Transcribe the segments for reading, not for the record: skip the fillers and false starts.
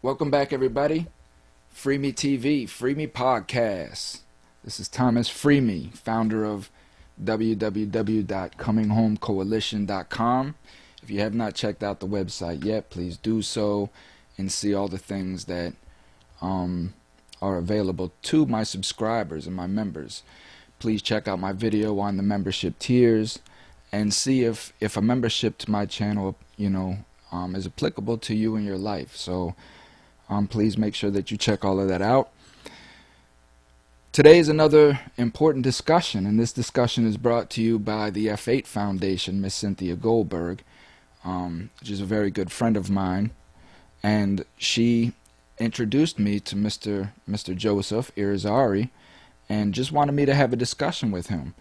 Welcome back, everybody. FreeMe TV, FreeMe Podcast. This is Thomas FreeMe, founder of www.cominghomecoalition.com. If you have not checked out the website yet, please do so and see all the things that are available to my subscribers and my members. Please check out my video on the membership tiers and see if a membership to my channel, is applicable to you in your life. So please make sure that you check all of that out. Today is another important discussion, and this discussion is brought to you by the F8 Foundation, Miss Cynthia Goldberg, which is a very good friend of mine, and she introduced me to Mr. Joseph Irizarry and just wanted me to have a discussion with him.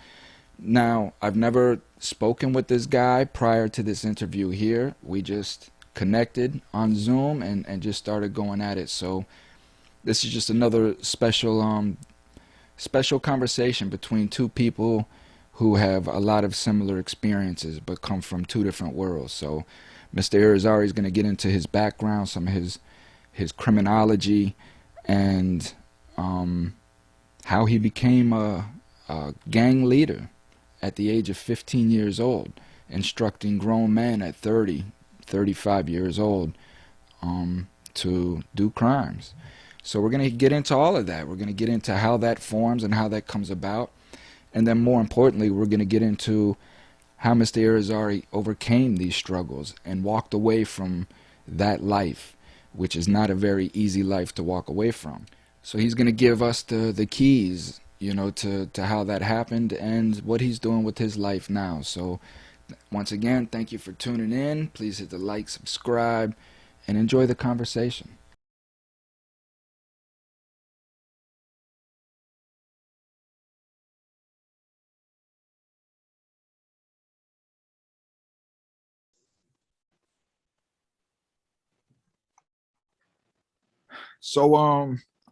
Now, I've never spoken with this guy prior to this interview here. We just connected on Zoom and just started going at it. So this is just another special conversation between two people who have a lot of similar experiences but come from two different worlds. So Mr. Irizarry is going to get into his background, some of his criminology, and how he became a gang leader at the age of 15 years old, instructing grown men at 30, 35 years old to do crimes. So we're going to get into all of that. We're going to get into how that forms and how that comes about. And then more importantly, we're going to get into how Mr. Irizarry overcame these struggles and walked away from that life, which is not a very easy life to walk away from. So he's going to give us the keys, to how that happened and what he's doing with his life now. So once again, thank you for tuning in. Please hit the like, subscribe, and enjoy the conversation. So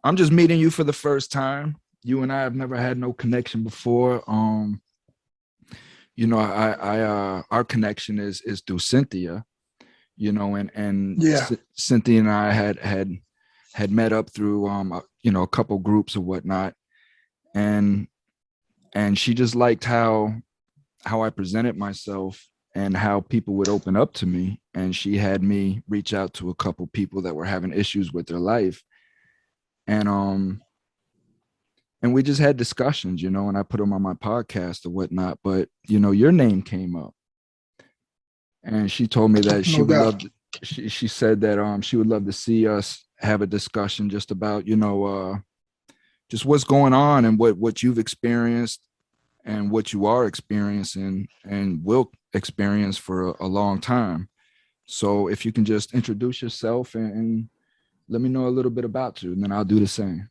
I'm just meeting you for the first time. You and I have never had no connection before. Our connection is through Cynthia, and Yeah. Cynthia and I had met up through a couple groups or whatnot, and she just liked how I presented myself and how people would open up to me, and she had me reach out to a couple people that were having issues with their life, and and we just had discussions, and I put them on my podcast or whatnot. But your name came up, and she told me that she No would love doubt. to, she said that she would love to see us have a discussion just about just what's going on and what you've experienced and what you are experiencing and will experience for a long time. So if you can just introduce yourself and let me know a little bit about you, and then I'll do the same.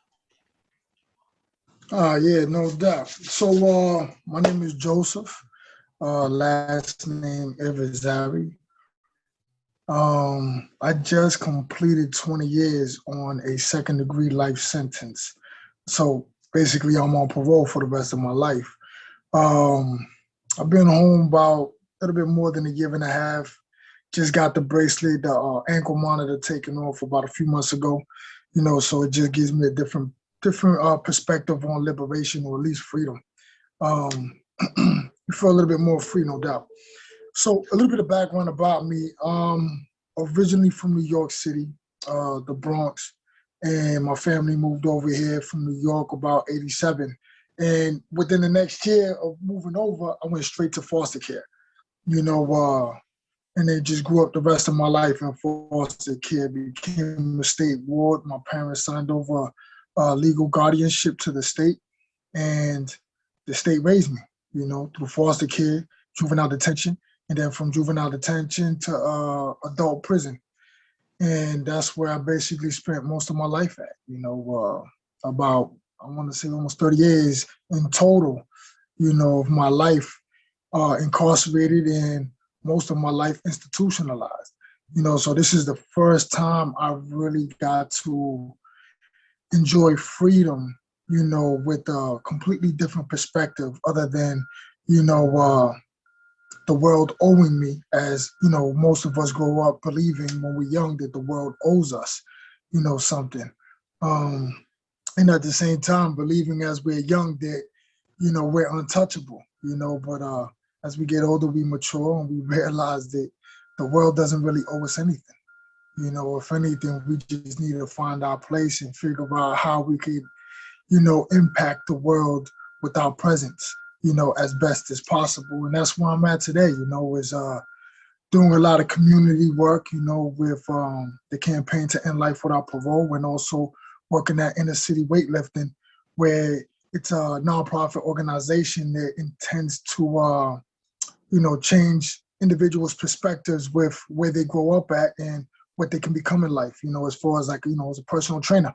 Yeah, no doubt. So my name is Joseph. Last name Irizarry. I just completed 20 years on a second degree life sentence. So basically I'm on parole for the rest of my life. Um, I've been home about a little bit more than a year and a half. Just got the bracelet, the ankle monitor taken off about a few months ago. So it just gives me a different perspective on liberation, or at least freedom. Um, you feel a little bit more free, no doubt. So a little bit of background about me. Originally from New York City, the Bronx, and my family moved over here from New York about '87. And within the next year of moving over, I went straight to foster care. You know, and then just grew up the rest of my life in foster care. Became a state ward. My parents signed over legal guardianship to the state, and the state raised me. Through foster care, juvenile detention, and then from juvenile detention to adult prison, and that's where I basically spent most of my life at. About, I want to say, almost 30 years in total. Of my life incarcerated, and most of my life institutionalized. So this is the first time I really got to enjoy freedom, with a completely different perspective other than, you know, uh, the world owing me, as, most of us grow up believing when we're young that the world owes us. something. And at the same time, believing as we're young that, we're untouchable, but as we get older, we mature and we realize that the world doesn't really owe us anything. If anything, we just need to find our place and figure out how we could, impact the world with our presence, as best as possible. And that's where I'm at today, is doing a lot of community work, with the campaign to end life without parole, and also working at inner city weightlifting, where it's a nonprofit organization that intends to, change individuals' perspectives with where they grow up at and what they can become in life, as far as as a personal trainer.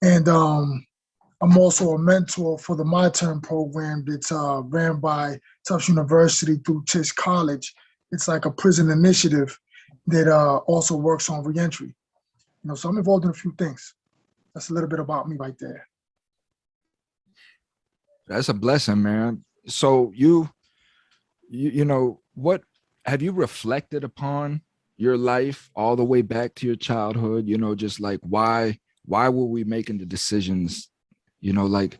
And I'm also a mentor for the My Turn program that's ran by Tufts University through Tisch College. It's like a prison initiative that also works on reentry. So I'm involved in a few things. That's a little bit about me right there. That's a blessing, man. So you know, what have you reflected upon your life all the way back to your childhood? Just like why were we making the decisions? Like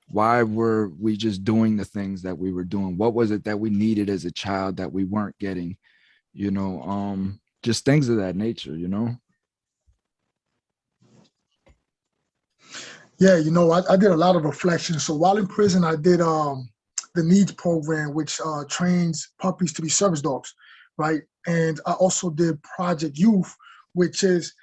why were we just doing the things that we were doing? What was it that we needed as a child that we weren't getting? Just things of that nature, Yeah, I did a lot of reflection. So while in prison, I did the NEEDS program, which trains puppies to be service dogs, right? And I also did Project Youth, which is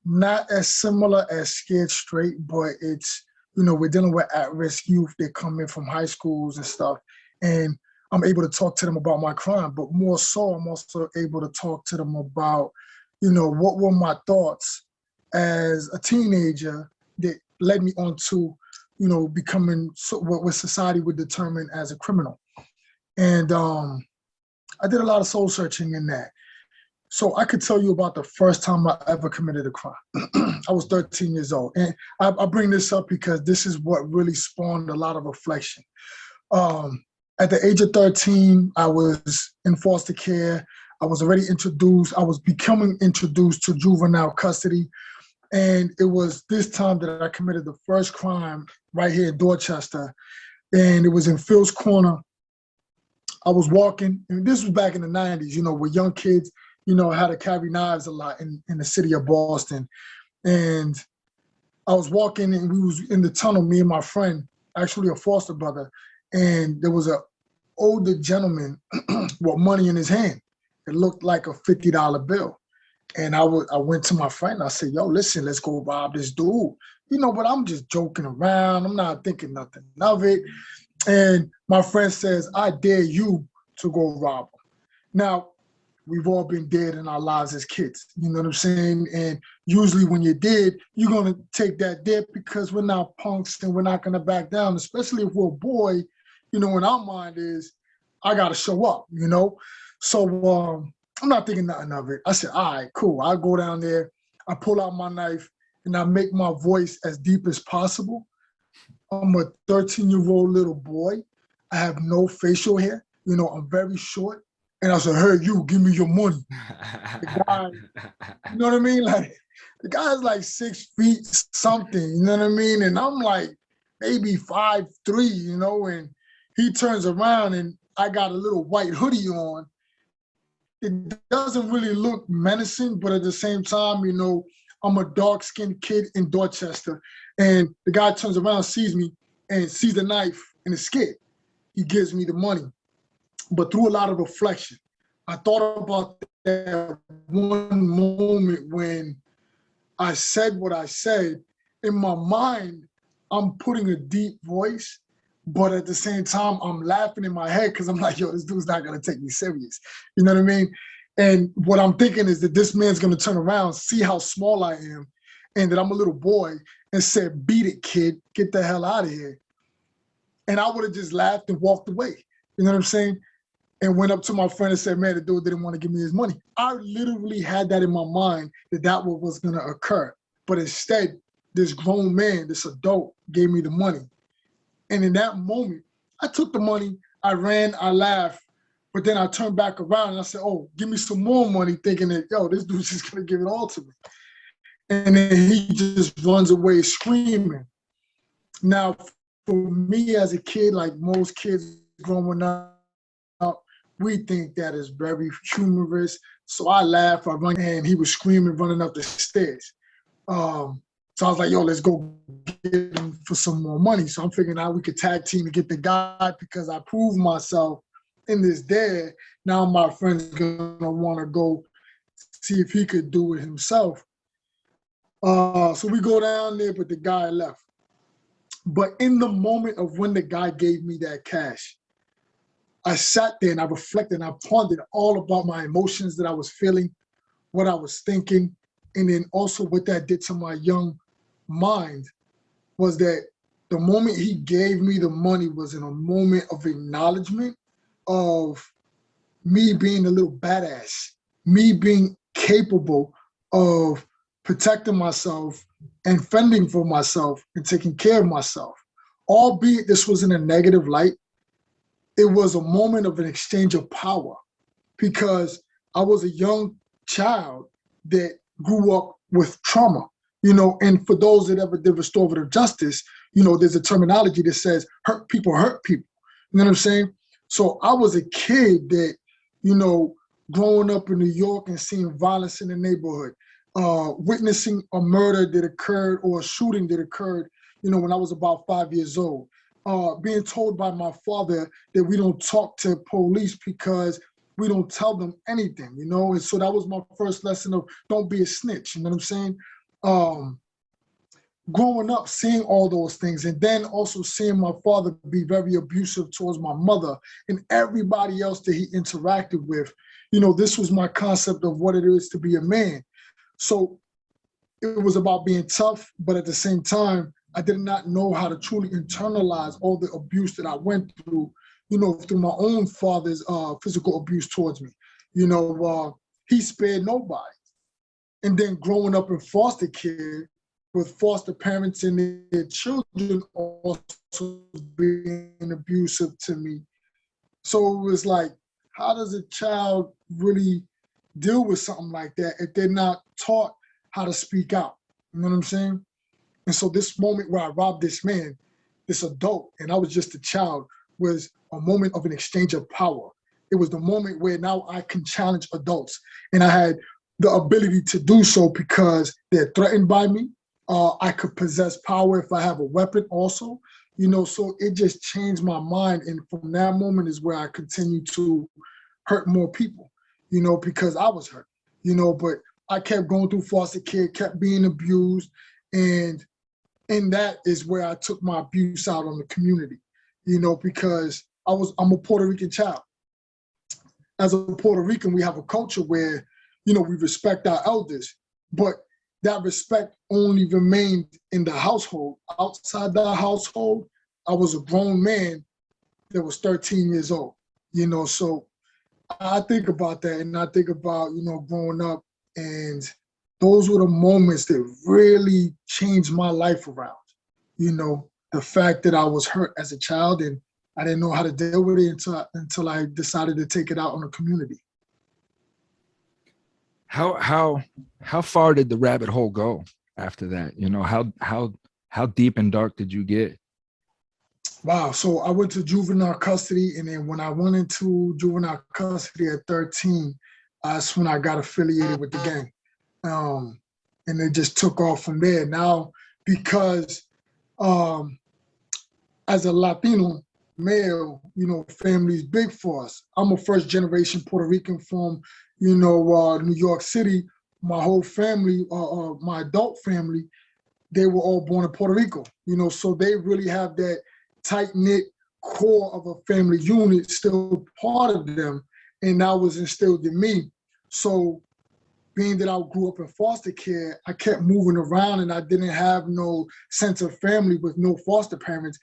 not as similar as Scared Straight, but it's, we're dealing with at-risk youth that come in from high schools and stuff. And I'm able to talk to them about my crime, but more so, I'm also able to talk to them about, what were my thoughts as a teenager that led me on to, becoming what society would determine as a criminal. And I did a lot of soul searching in that. So I could tell you about the first time I ever committed a crime. I was 13 years old. And I bring this up because this is what really spawned a lot of reflection. At the age of 13, I was in foster care. I was already introduced. I was becoming introduced to juvenile custody. And it was this time that I committed the first crime right here in Dorchester. And it was in Phil's Corner. I was walking, and this was back in the 90s, where young kids, had to carry knives a lot in the city of Boston. And I was walking, and we was in the tunnel, me and my friend, actually a foster brother, and there was an older gentleman with money in his hand. It looked like a $50 bill. And I went to my friend. I said, yo, listen, let's go rob this dude. But I'm just joking around. I'm not thinking nothing of it. And my friend says, I dare you to go rob him. Now, we've all been dead in our lives as kids. You know what I'm saying? And usually when you're dead, you're going to take that dip because we're not punks and we're not going to back down, especially if we're a boy. In our mind is, I got to show up, So I'm not thinking nothing of it. I said, all right, cool. I'll go down there. I pull out my knife and I make my voice as deep as possible. I'm a 13-year-old little boy. I have no facial hair. I'm very short. And I said, hey, you, give me your money. The guy, you know what I mean? Like, the guy's like 6 feet something, you know what I mean? And I'm like maybe 5'3", and he turns around and I got a little white hoodie on. It doesn't really look menacing, but at the same time, I'm a dark-skinned kid in Dorchester. And the guy turns around, sees me, and sees the knife and is scared. He gives me the money. But through a lot of reflection, I thought about that one moment when I said what I said. In my mind, I'm putting a deep voice, but at the same time, I'm laughing in my head because I'm like, yo, this dude's not going to take me serious. You know what I mean? And what I'm thinking is that this man's going to turn around, see how small I am, and that I'm a little boy, and said, beat it, kid, get the hell out of here. And I would have just laughed and walked away. You know what I'm saying? And went up to my friend and said, man, the dude didn't want to give me his money. I literally had that in my mind that what was going to occur. But instead, this grown man, this adult, gave me the money. And in that moment, I took the money, I ran, I laughed, but then I turned back around and I said, oh, give me some more money, thinking that, yo, this dude's just going to give it all to me. and then he just runs away screaming. Now, for me as a kid, like most kids growing up, we think that is very humorous. So I laugh, I run, and he was screaming, running up the stairs. So I was like, yo, let's go get him for some more money. So I'm figuring out we could tag team and get the guy because I proved myself in this dare. Now my friend's gonna want to go see if he could do it himself. So we go down there, but the guy left. But in the moment of when the guy gave me that cash, I sat there and I reflected and I pondered all about my emotions that I was feeling, what I was thinking, and then also what that did to my young mind was that the moment he gave me the money was in a moment of acknowledgement of me being a little badass, me being capable of protecting myself and fending for myself and taking care of myself. Albeit this was in a negative light, it was a moment of an exchange of power because I was a young child that grew up with trauma, and for those that ever did restorative justice, there's a terminology that says hurt people. You know what I'm saying? So I was a kid that, growing up in New York and seeing violence in the neighborhood, witnessing a murder that occurred or a shooting that occurred, when I was about 5 years old, being told by my father that we don't talk to police because we don't tell them anything, and so that was my first lesson of don't be a snitch, you know what I'm saying? Growing up, seeing all those things, and then also seeing my father be very abusive towards my mother and everybody else that he interacted with, this was my concept of what it is to be a man. So it was about being tough, but at the same time, I did not know how to truly internalize all the abuse that I went through, through my own father's physical abuse towards me. He spared nobody. And then growing up in foster care with foster parents and their children also being abusive to me. So it was like, how does a child really deal with something like that if they're not taught how to speak out? You know what I'm saying? And so this moment where I robbed this man, this adult, and I was just a child, was a moment of an exchange of power. It was the moment where now I can challenge adults. And I had the ability to do so because they're threatened by me. I could possess power if I have a weapon also, so it just changed my mind. And from that moment is where I continue to hurt more people, because I was hurt, but I kept going through foster care, kept being abused. And that is where I took my abuse out on the community, because I'm a Puerto Rican child. As a Puerto Rican, we have a culture where, we respect our elders, but that respect only remained in the household. Outside the household, I was a grown man that was 13 years old, so I think about that and I think about, growing up, and those were the moments that really changed my life around. The fact that I was hurt as a child and I didn't know how to deal with it until I decided to take it out on the community. How far did the rabbit hole go after that? How deep and dark did you get? Wow. So I went to juvenile custody, and then when I went into juvenile custody at 13, that's when I got affiliated with the gang. And it just took off from there. Now, because as a Latino male, family is big for us. I'm a first generation Puerto Rican from, New York City. My whole family, my adult family, they were all born in Puerto Rico, so they really have that tight-knit core of a family unit still part of them, and that was instilled in me. So being that I grew up in foster care, I kept moving around and I didn't have no sense of family with no foster parents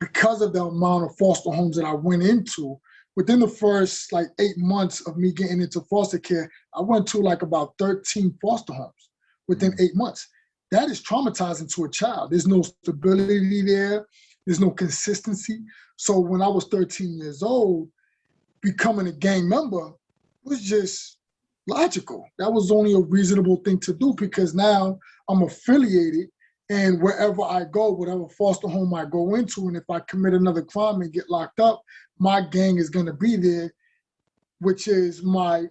because of the amount of foster homes that I went into. Within the first 8 months of me getting into foster care, I went to about 13 foster homes within 8 months. That is traumatizing to a child. There's no stability there. There's no consistency. So when I was 13 years old, becoming a gang member was just logical. That was only a reasonable thing to do because now I'm affiliated, and wherever I go, whatever foster home I go into, and if I commit another crime and get locked up, my gang is going to be there, which is my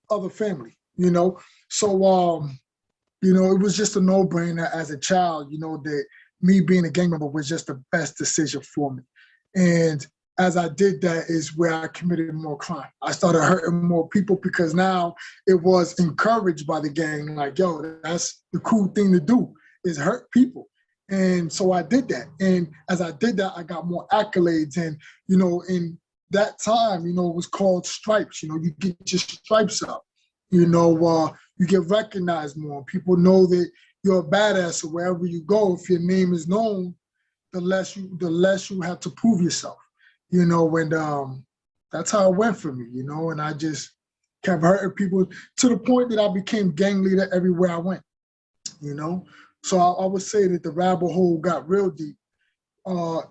other family, you know? So, you know, it was just a no-brainer as a child, you know, that me being a gang member was just the best decision for me. And as I did that is where I committed more crime. I started hurting more people because now it was encouraged by the gang, like, yo, that's the cool thing to do is hurt people. And so I did that. And as I did that, I got more accolades. And, you know, in that time, you know, it was called stripes. You know, you get your stripes up. You know, you get recognized more. People know that you're a badass. So wherever you go, if your name is known, the less you have to prove yourself. You know, and that's how it went for me. You know, and I just kept hurting people to the point that I became gang leader everywhere I went. You know, so I would say that the rabbit hole got real deep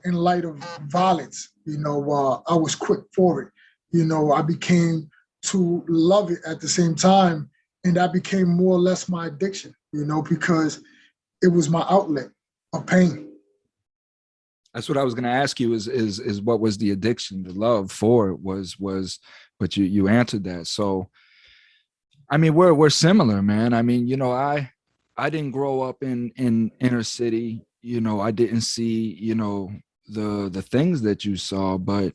in light of violence. You know, I was quick for it. You know, I became to love it at the same time. And that became more or less my addiction, you know, because it was my outlet of pain. That's what I was going to ask you is what was the addiction, the love for it was, but you answered that. So, I mean, we're similar, man. I mean, you know, I didn't grow up in inner city, you know, I didn't see, you know, the things that you saw, but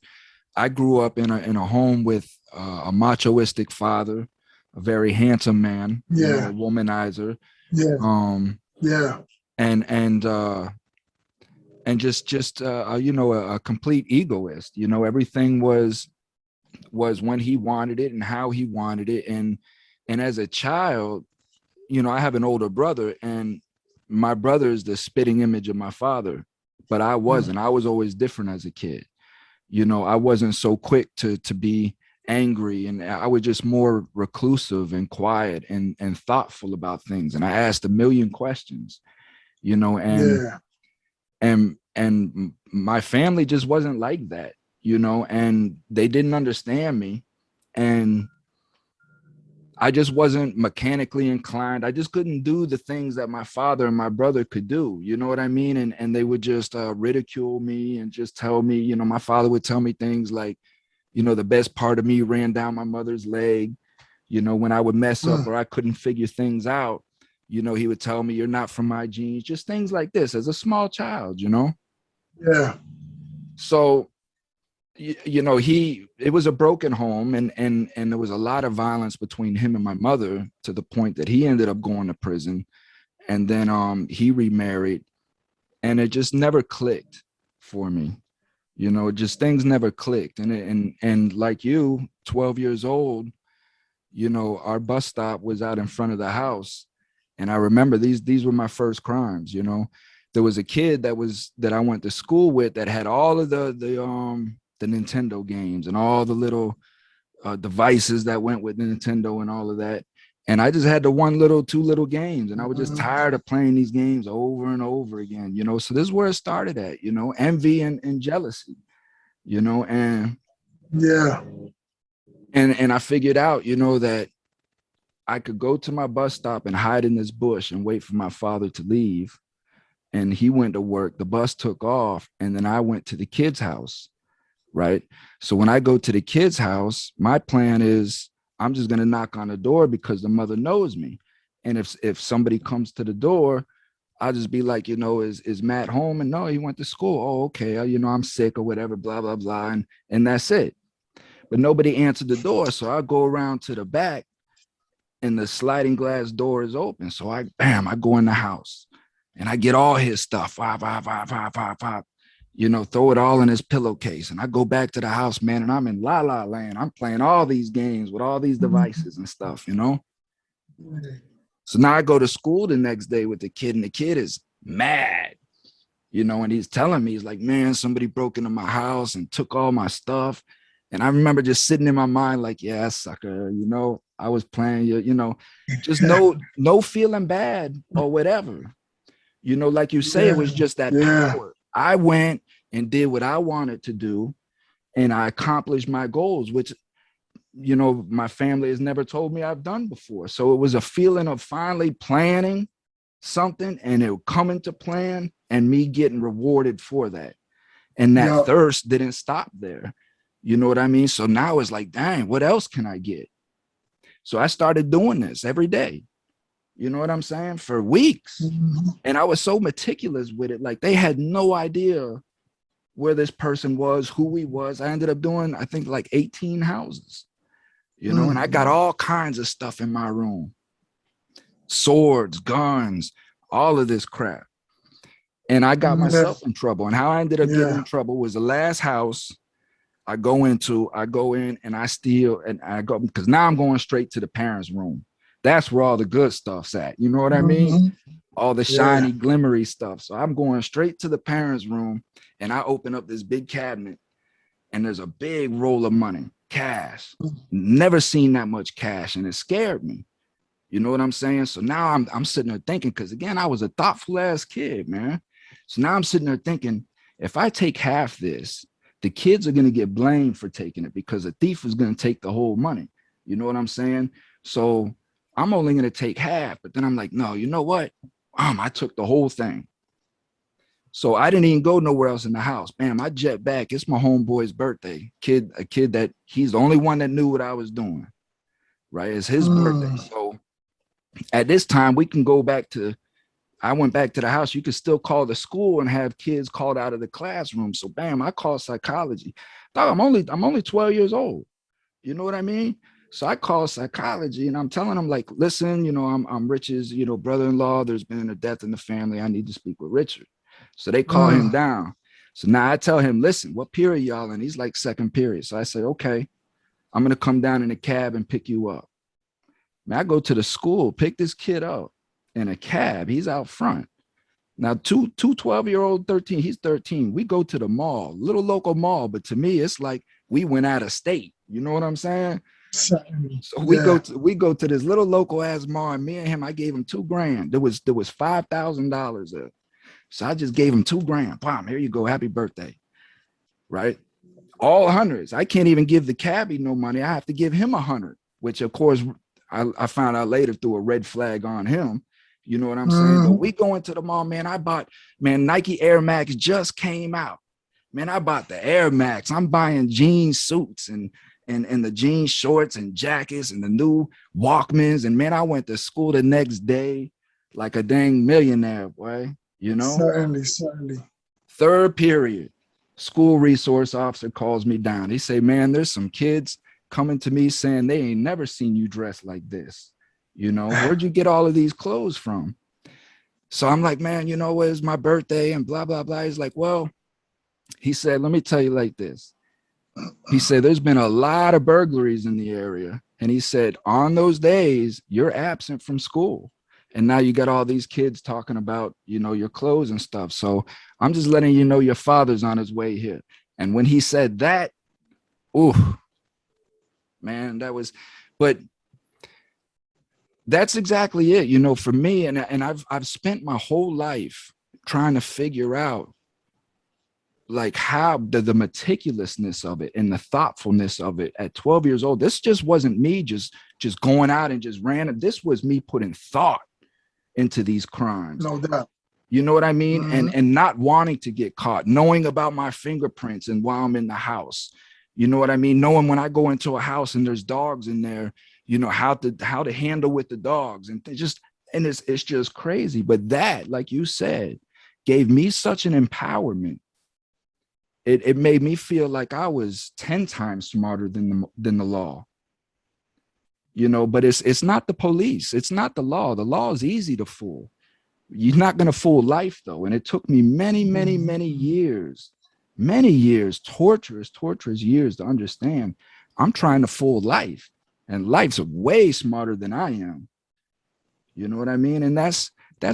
I grew up in a home with a machoistic father, a very handsome man, you know, a womanizer, yeah, and just you know, a complete egoist. You know, everything was when he wanted it and how he wanted it, and as a child, you know, I have an older brother, and my brother is the spitting image of my father, but I wasn't. I was always different as a kid. You know, I wasn't so quick to be angry, and I was just more reclusive and quiet and thoughtful about things. And I asked a million questions, you know, and my family just wasn't like that, you know, and they didn't understand me. And I just wasn't mechanically inclined. I just couldn't do the things that my father and my brother could do. You know what I mean? And they would just ridicule me and just tell me, you know, my father would tell me things like, you know, the best part of me ran down my mother's leg. You know, when I would mess up or I couldn't figure things out, you know, he would tell me, you're not from my genes, just things like this as a small child, you know? Yeah. So, you know, it was a broken home, and there was a lot of violence between him and my mother, to the point that he ended up going to prison, and then he remarried, and it just never clicked for me. You know, just things never clicked. And like you, 12 years old, you know, our bus stop was out in front of the house, and I remember these were my first crimes. You know, there was a kid that I went to school with that had all of the Nintendo games and all the little devices that went with Nintendo and all of that. And I just had the two little games, and I was just tired of playing these games over and over again, you know? So this is where it started at, you know, envy and jealousy, you know, and I figured out, you know, that I could go to my bus stop and hide in this bush and wait for my father to leave. And he went to work, the bus took off, and then I went to the kid's house. Right. So when I go to the kid's house, my plan is I'm just going to knock on the door because the mother knows me. And if somebody comes to the door, I'll just be like, you know, is Matt home? And no, he went to school. Oh, okay. You know, I'm sick or whatever, blah, blah, blah. And that's it. But nobody answered the door. So I go around to the back, and the sliding glass door is open. So I go in the house, and I get all his stuff. You know, throw it all in his pillowcase. And I go back to the house, man, and I'm in La La Land. I'm playing all these games with all these devices and stuff, you know? So now I go to school the next day with the kid, and the kid is mad, you know, and he's telling me, he's like, man, somebody broke into my house and took all my stuff. And I remember just sitting in my mind like, yeah, sucker, you know, I was playing, you know, just no feeling bad or whatever. You know, like you say, it was just that power. I went and did what I wanted to do, and I accomplished my goals, which you know, my family has never told me I've done before. So it was a feeling of finally planning something and it would come into plan and me getting rewarded for that. And that Yep. thirst didn't stop there. You know what I mean? So now it's like, dang, what else can I get? So I started doing this every day. You know what I'm saying? For weeks. Mm-hmm. And I was so meticulous with it. Like they had no idea where this person was, who he was. I ended up doing, I think, like 18 houses, you know, and I got all kinds of stuff in my room, swords, guns, all of this crap. And I got Yeah. myself in trouble. And how I ended up getting Yeah. in trouble was the last house I go in and I steal and I go, because now I'm going straight to the parents' room. That's where all the good stuff's at. You know what I mean? Mm-hmm. All the Yeah. shiny, glimmery stuff. So I'm going straight to the parents' room and I open up this big cabinet and there's a big roll of money, cash. Never seen that much cash, and it scared me. You know what I'm saying? So now I'm sitting there thinking, because again, I was a thoughtful ass kid, man. So now I'm sitting there thinking, if I take half this, the kids are going to get blamed for taking it because a thief is going to take the whole money. You know what I'm saying? So I'm only going to take half. But then I'm like, no, you know what? I took the whole thing. So I didn't even go nowhere else in the house. Bam, I jet back. It's my homeboy's birthday. A kid that he's the only one that knew what I was doing. Right? It's his birthday. So at this time, we can go back to, I went back to the house. You could still call the school and have kids called out of the classroom. So bam, I called psychology. Dog, I'm only 12 years old. You know what I mean? So I called psychology and I'm telling them, like, listen, you know, I'm Rich's, you know, brother-in-law. There's been a death in the family. I need to speak with Richard. So they call him down. So now I tell him, listen, what period y'all in? He's like second period. So I say, okay, I'm going to come down in a cab and pick you up. Man, I go to the school, pick this kid up in a cab. He's out front. Now, two 12-year-old, 13, he's 13. We go to the mall, little local mall, but to me, it's like we went out of state. You know what I'm saying? Certainly. So Yeah. we go to this little local ass mall, and me and him, I gave him $2,000. There was $5,000 there. So I just gave him $2,000. Bam, here you go. Happy birthday. Right? All hundreds. I can't even give the cabbie no money. I have to give him 100, which of course I found out later through a red flag on him. You know what I'm saying? But we go into the mall, man. Man, Nike Air Max just came out. Man, I bought the Air Max. I'm buying jean suits and the jean shorts and jackets and the new Walkmans. And man, I went to school the next day like a dang millionaire, boy. You know? Certainly. Third period, school resource officer calls me down. He say, man, there's some kids coming to me saying they ain't never seen you dressed like this. You know, where'd you get all of these clothes from? So I'm like, man, you know, it's my birthday and blah, blah, blah. He's like, well, he said, let me tell you like this. He said, there's been a lot of burglaries in the area. And he said, on those days, you're absent from school. And now you got all these kids talking about, you know, your clothes and stuff. So I'm just letting you know your father's on his way here. And when he said that, ooh, man, but that's exactly it, you know, for me. And I've spent my whole life trying to figure out like how the meticulousness of it and the thoughtfulness of it at 12 years old. This just wasn't me just going out and just random. This was me putting thought into these crimes. No doubt. You know what I mean? And not wanting to get caught, knowing about my fingerprints and while I'm in the house. You know what I mean? Knowing when I go into a house and there's dogs in there, you know, how to handle with the dogs and it's just crazy. But that, like you said, gave me such an empowerment. It made me feel like I was 10 times smarter than the law. You know, but it's not the police. It's not the law. The law is easy to fool. You're not going to fool life, though. And it took me many years, torturous years to understand I'm trying to fool life. And life's way smarter than I am. You know what I mean? And that's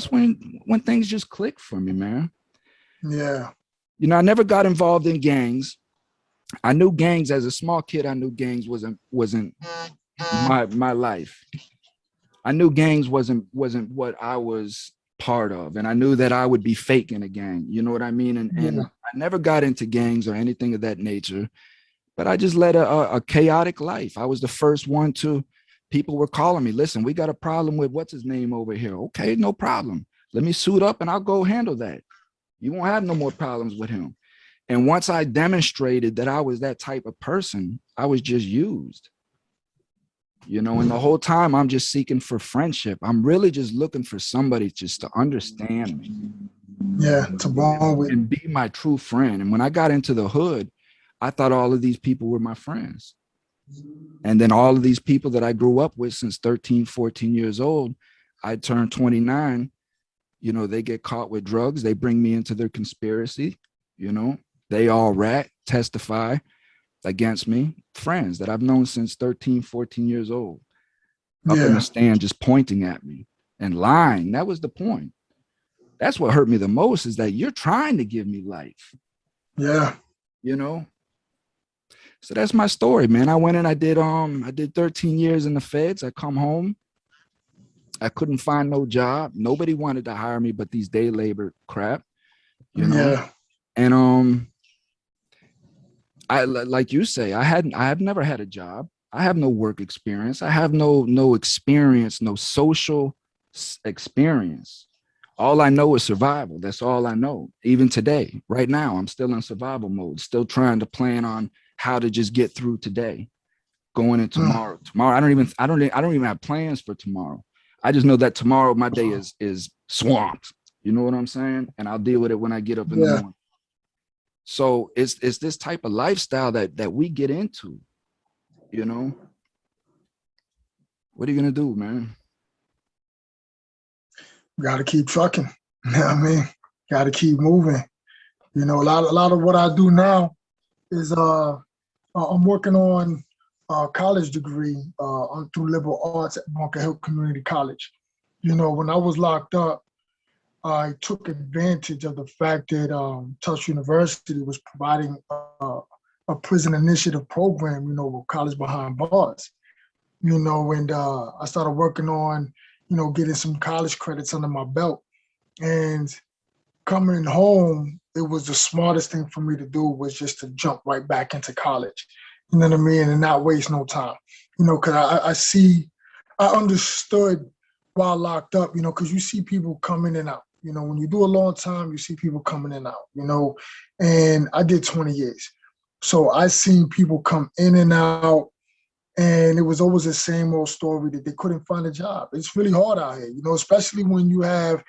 when things just click for me, man. Yeah. You know, I never got involved in gangs. I knew gangs as a small kid. I knew gangs wasn't my life. I knew gangs wasn't what I was part of. And I knew that I would be fake in a gang. You know what I mean? And I never got into gangs or anything of that nature. But I just led a chaotic life. I was the first one to, people were calling me, listen, we got a problem with what's his name over here. Okay, no problem. Let me suit up and I'll go handle that. You won't have no more problems with him. And once I demonstrated that I was that type of person, I was just used. You know, and the whole time I'm just seeking for friendship. I'm really just looking for somebody just to understand me. Yeah, to bond with. And be my true friend. And when I got into the hood, I thought all of these people were my friends. And then all of these people that I grew up with since 13, 14 years old, I turned 29, you know, they get caught with drugs. They bring me into their conspiracy, you know, they all testify against me. Friends that I've known since 13, 14 years old, up in the stand, just pointing at me and lying. That was the point. That's what hurt me the most, is that you're trying to give me life. Yeah. You know? So that's my story, man. I went and I did 13 years in the feds. I come home. I couldn't find no job. Nobody wanted to hire me but these day labor crap, you know? Yeah. And I, like you say, I have never had a job. I have no work experience. I have no experience, no social experience. All I know is survival. That's all I know. Even today, right now, I'm still in survival mode, still trying to plan on how to just get through today, going in tomorrow. Tomorrow, I don't even have plans for tomorrow. I just know that tomorrow my day is swamped. You know what I'm saying? And I'll deal with it when I get up in the morning. So it's this type of lifestyle that we get into, you know. What are you gonna do, man? Got to keep trucking. You know what I mean? Got to keep moving. You know, a lot of what I do now is I'm working on a college degree through liberal arts at Bronx Hill Community College. You know, when I was locked up, I took advantage of the fact that Tufts University was providing a prison initiative program, you know, with college behind bars. You know, and I started working on, you know, getting some college credits under my belt. And coming home, it was the smartest thing for me to do was just to jump right back into college. You know what I mean? And not waste no time. You know, because I understood while locked up, you know, because you see people come in and out. You know, when you do a long time, you see people coming in and out, you know, and I did 20 years. So I seen people come in and out, and it was always the same old story that they couldn't find a job. It's really hard out here, you know, especially when you have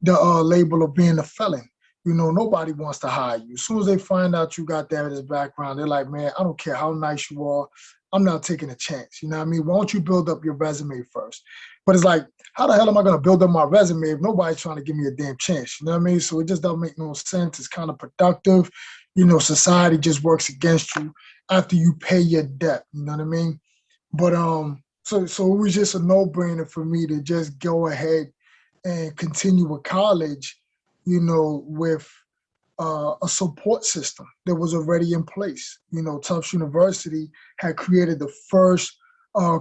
the label of being a felon. You know, nobody wants to hire you. As soon as they find out you got that as background, they're like, man, I don't care how nice you are. I'm not taking a chance. You know what I mean? Why don't you build up your resume first? But it's like, how the hell am I going to build up my resume if nobody's trying to give me a damn chance? You know what I mean? So it just doesn't make no sense. It's kind of productive. You know, society just works against you after you pay your debt. You know what I mean? But so it was just a no-brainer for me to just go ahead and continue with college, you know, with a support system that was already in place. You know, Tufts University had created the first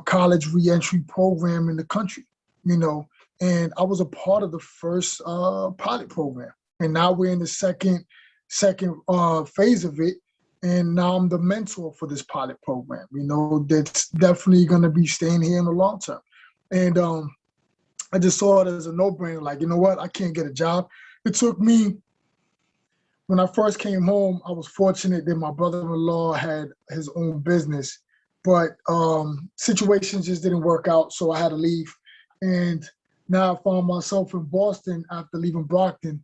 college reentry program in the country, you know, and I was a part of the first pilot program. And now we're in the second phase of it. And now I'm the mentor for this pilot program, you know, that's definitely going to be staying here in the long term. And I just saw it as a no-brainer, like, you know what, I can't get a job. It took me, when I first came home, I was fortunate that my brother-in-law had his own business, but situations just didn't work out, so I had to leave. And now I found myself in Boston after leaving Brockton.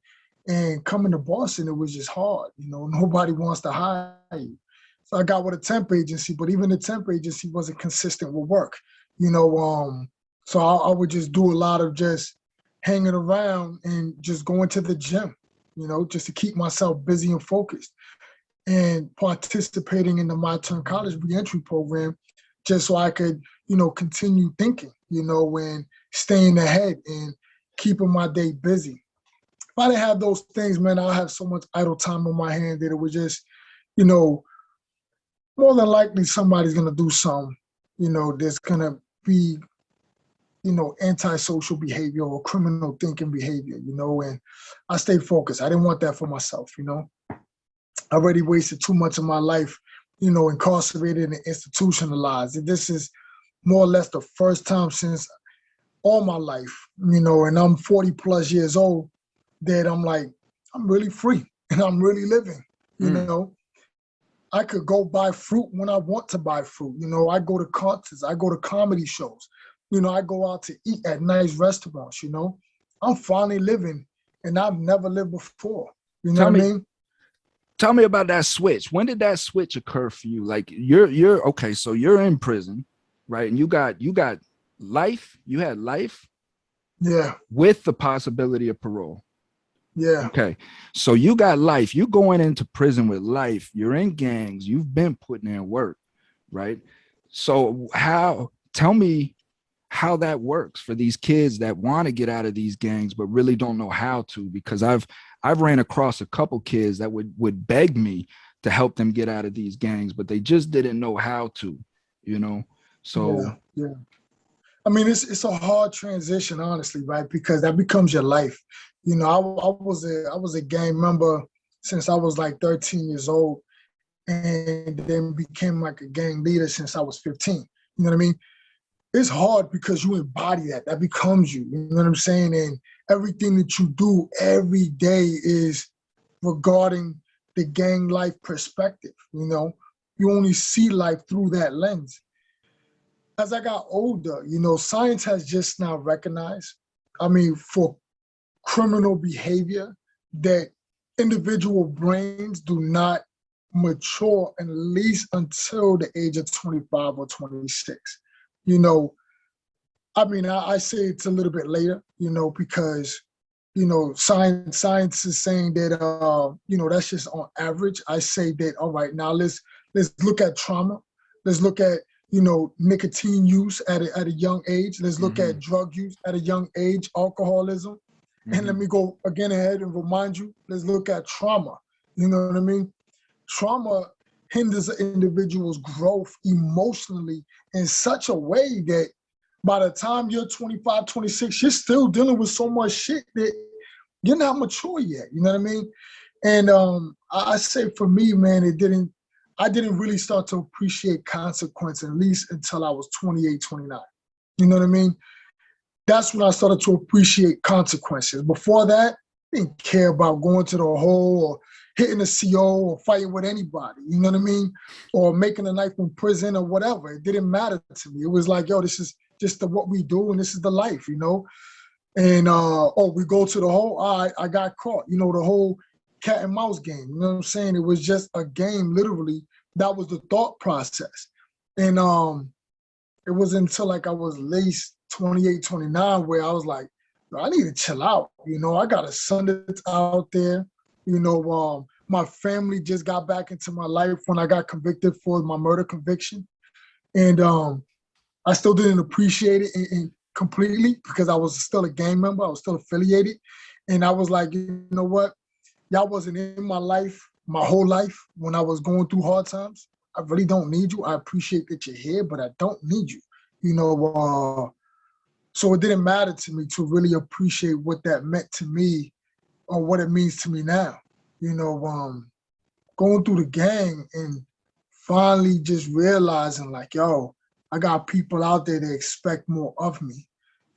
And coming to Boston, it was just hard. You know, nobody wants to hire you. So I got with a temp agency, but even the temp agency wasn't consistent with work. You know, so I would just do a lot of just hanging around and just going to the gym, you know, just to keep myself busy and focused, and participating in the My Turn College reentry program, just so I could, you know, continue thinking, you know, and staying ahead and keeping my day busy. If I didn't have those things, man, I'll have so much idle time on my hand that it was just, you know, more than likely somebody's going to do something, you know, that's going to be, you know, antisocial behavior or criminal thinking behavior, you know, and I stayed focused. I didn't want that for myself, you know. I already wasted too much of my life incarcerated and institutionalized. And this is more or less the first time since all my life, and I'm 40 plus years old, that I'm like, I'm really free and I'm really living, I could go buy fruit when I want to buy fruit. I go to concerts, I go to comedy shows, I go out to eat at nice restaurants, I'm finally living and I've never lived before. You know what I mean? Tell me about that switch. When did that switch occur for you? Like you're okay, so you're in prison, right? And you got life, you had life, yeah, with the possibility of parole. Yeah. Okay. So you got life. You going into prison with life. You're in gangs. You've been putting in work, right? So tell me how that works for these kids that want to get out of these gangs but really don't know how to, because I've ran across a couple kids that would beg me to help them get out of these gangs, but they just didn't know how to, So yeah. I mean, it's a hard transition, honestly, right? Because that becomes your life. I was a gang member since I was like 13 years old, and then became like a gang leader since I was 15. You know what I mean? It's hard because you embody that. That becomes you. You know what I'm saying? And everything that you do every day is regarding the gang life perspective. You only see life through that lens. As I got older, science has just now recognized, for criminal behavior, that individual brains do not mature at least until the age of 25 or 26. I say it's a little bit later, because, science is saying that, that's just on average. I say that, all right, now let's look at trauma. Let's look at, nicotine use at a young age. Let's look at drug use at a young age, alcoholism. And let me go again ahead and remind you, let's look at trauma. You know what I mean? Trauma hinders an individual's growth emotionally in such a way that by the time you're 25, 26, you're still dealing with so much shit that you're not mature yet. You know what I mean? And I say for me, man, I didn't really start to appreciate consequence, at least until I was 28, 29. You know what I mean? That's when I started to appreciate consequences. Before that, I didn't care about going to the hole or hitting a CO or fighting with anybody, you know what I mean? Or making a knife in prison or whatever. It didn't matter to me. It was like, yo, this is just what we do and this is the life, And, we go to the hole, all right, I got caught. The whole cat and mouse game, you know what I'm saying? It was just a game, literally. That was the thought process. And it wasn't until like I was at least 28, 29 where I was like, I need to chill out. I got a son that's out there. My family just got back into my life when I got convicted for my murder conviction. And I still didn't appreciate it completely because I was still a gang member. I was still affiliated. And I was like, you know what? Y'all wasn't in my life, my whole life when I was going through hard times. I really don't need you. I appreciate that you're here, but I don't need you. So it didn't matter to me to really appreciate what that meant to me or what it means to me now. Going through the gang and finally just realizing like, yo, I got people out there that expect more of me,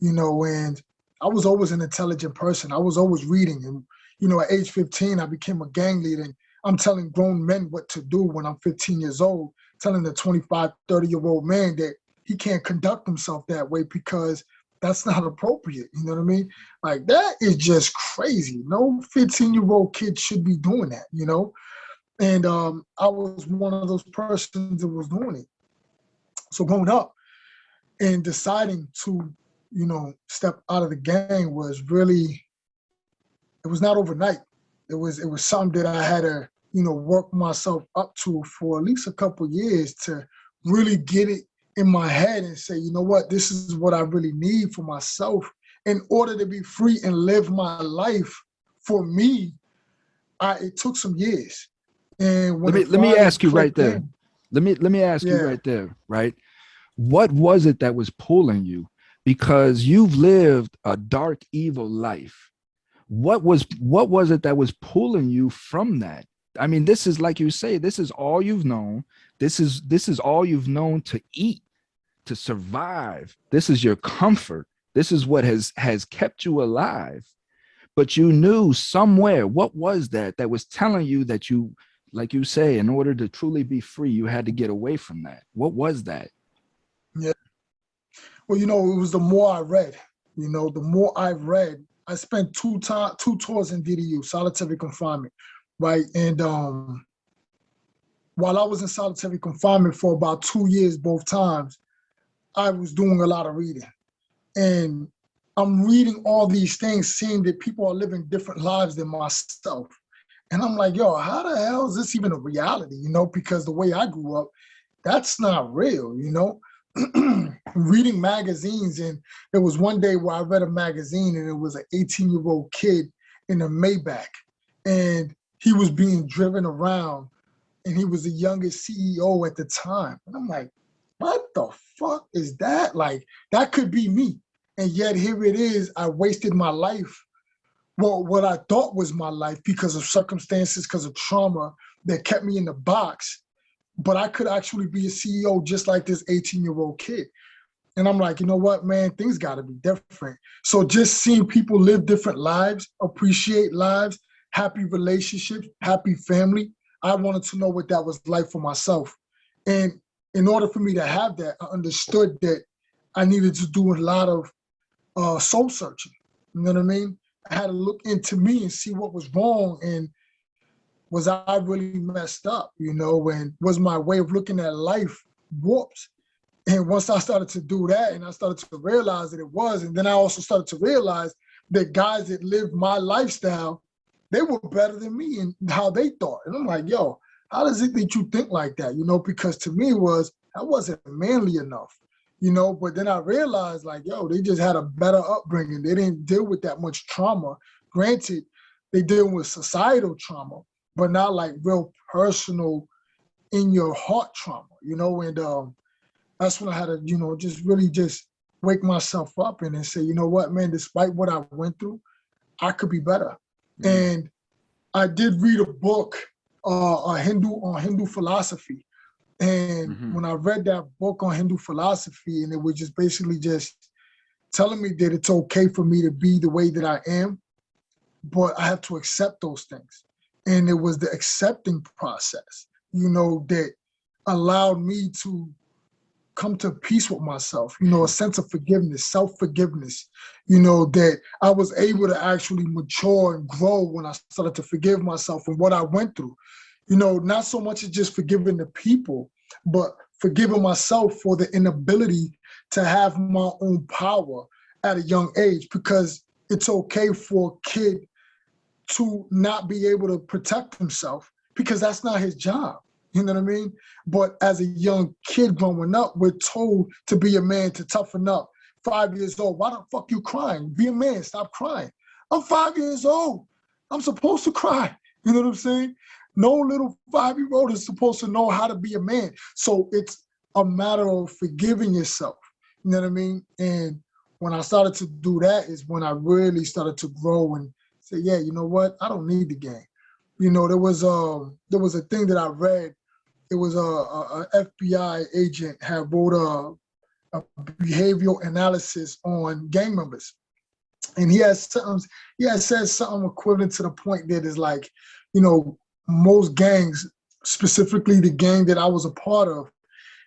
and I was always an intelligent person. I was always reading. And, at age 15, I became a gang leader. And I'm telling grown men what to do when I'm 15 years old, telling the 25, 30-year-old man that he can't conduct himself that way because that's not appropriate. You know what I mean? Like, that is just crazy. No 15-year-old kid should be doing that, And I was one of those persons that was doing it. So growing up and deciding to, step out of the gang was really, it was not overnight. It was something that I had to, work myself up to for at least a couple of years to really get it in my head and say, you know what, this is what I really need for myself in order to be free and live my life. For me, it took some years. And when let me ask you right there. Let me ask you right there, right? What was it that was pulling you? Because you've lived a dark, evil life. What was it that was pulling you from that? I mean, this is like you say, this is all you've known. This is all you've known to eat, to survive. This is your comfort. This is what has kept you alive. But you knew somewhere, what was that was telling you that you, like you say, in order to truly be free, you had to get away from that. What was that? Yeah. Well, it was the more I read. The more I read, I spent two tours in DDU, solitary confinement, right? And while I was in solitary confinement for about 2 years, both times, I was doing a lot of reading. And I'm reading all these things, seeing that people are living different lives than myself. And I'm like, yo, how the hell is this even a reality? Because the way I grew up, that's not real, reading magazines. And there was one day where I read a magazine and it was an 18-year-old kid in a Maybach. And he was being driven around and he was the youngest CEO at the time. And I'm like, what the fuck is that? Like, that could be me. And yet here it is. I wasted my life. Well, what I thought was my life because of circumstances, because of trauma that kept me in the box. But I could actually be a CEO just like this 18-year-old kid. And I'm like, you know what, man, things got to be different. So just seeing people live different lives, appreciate lives, happy relationships, happy family, I wanted to know what that was like for myself. And in order for me to have that, I understood that I needed to do a lot of soul searching. You know what I mean? I had to look into me and see what was wrong and was I really messed up, and was my way of looking at life warped? And once I started to do that and I started to realize that it was, and then I also started to realize that guys that lived my lifestyle, they were better than me in how they thought. And I'm like, yo, how does it that you think like that? Because to me I wasn't manly enough, but then I realized like, yo, they just had a better upbringing. They didn't deal with that much trauma. Granted, they deal with societal trauma, but not like real personal in your heart trauma, and that's when I had to, just really just wake myself up and then say, you know what, man, despite what I went through, I could be better. Mm-hmm. And I did read a book on Hindu philosophy. And mm-hmm. when I read that book on Hindu philosophy, and it was just basically just telling me that it's okay for me to be the way that I am, but I have to accept those things. And it was the accepting process, that allowed me to come to peace with myself, a sense of forgiveness, self-forgiveness, that I was able to actually mature and grow when I started to forgive myself and what I went through. Not so much as just forgiving the people, but forgiving myself for the inability to have my own power at a young age, because it's okay for a kid to not be able to protect himself because that's not his job. You know what I mean? But as a young kid growing up, we're told to be a man, to toughen up. 5 years old, why the fuck you crying? Be a man, stop crying. I'm 5 years old. I'm supposed to cry. You know what I'm saying? No little 5-year-old is supposed to know how to be a man. So it's a matter of forgiving yourself. You know what I mean? And when I started to do that is when I really started to grow and say, yeah, you know what? I don't need the game. There was a thing that I read. It was a FBI agent had wrote a behavioral analysis on gang members. And he had said something equivalent to the point that is like, most gangs, specifically the gang that I was a part of,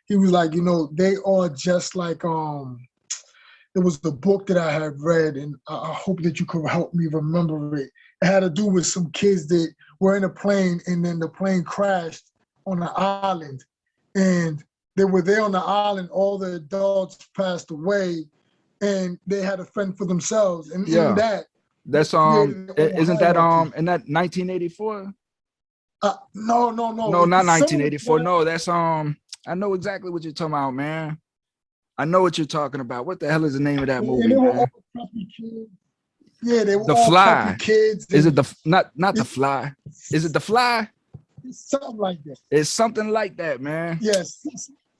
he was like, they are just like, there was the book that I had read, and I hope that you could help me remember it. It had to do with some kids that were in a plane, and then the plane crashed on an island, and they were there on the island. All the adults passed away, and they had to fend for themselves. And in that, that's isn't that in that 1984? No, not 1984. No, that's I know exactly what you're talking about, man. I know what you're talking about. What the hell is the name of that movie? They were all puppy kids. Yeah, they were The all Fly. Puppy kids. Is it not The Fly? Is it The Fly? It's something like that. It's something like that, man. Yes,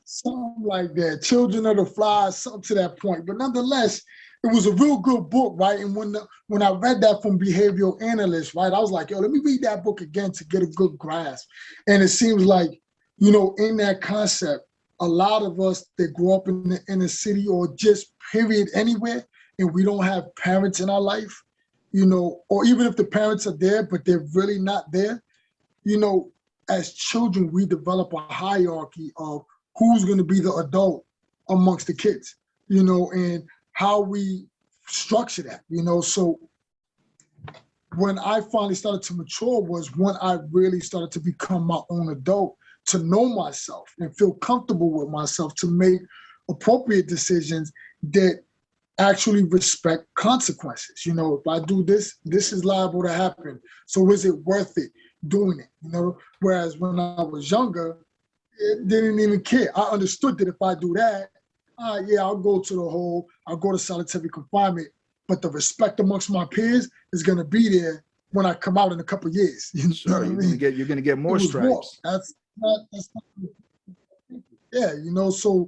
something like that. Children of the Fly, something to that point. But nonetheless, it was a real good book, right? And when I read that from behavioral analysts, right, I was like, yo, let me read that book again to get a good grasp. And it seems like, you know, in that concept, a lot of us that grew up in the inner city or just period anywhere, and we don't have parents in our life, you know, or even if the parents are there, but they're really not there, you know, as children, we develop a hierarchy of who's going to be the adult amongst the kids, you know, and how we structure that, you know. So when I finally started to mature was when I really started to become my own adult, to know myself and feel comfortable with myself, to make appropriate decisions that actually respect consequences. You know, if I do this, this is liable to happen. So is it worth it doing it? You know, whereas when I was younger, it didn't even care. I understood that if I do that, yeah, I'll go to the hole, I'll go to solitary confinement, but the respect amongst my peers is going to be there when I come out in a couple of years. You know what I mean? You're gonna get more stripes. That's not, yeah, you know, so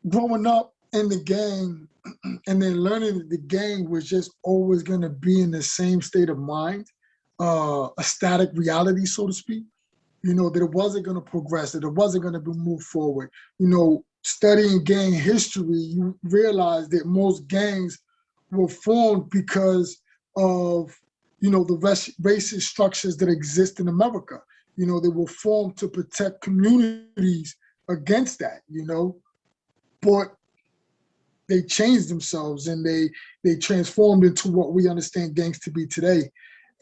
growing up in the gang and then learning that the gang was just always going to be in the same state of mind, a static reality, so to speak, you know, that it wasn't going to progress, that it wasn't going to be moved forward. You know, studying gang history, you realize that most gangs were formed because of, you know, the racist structures that exist in America. You know, they were formed to protect communities against that, you know, but they changed themselves and they transformed into what we understand gangs to be today.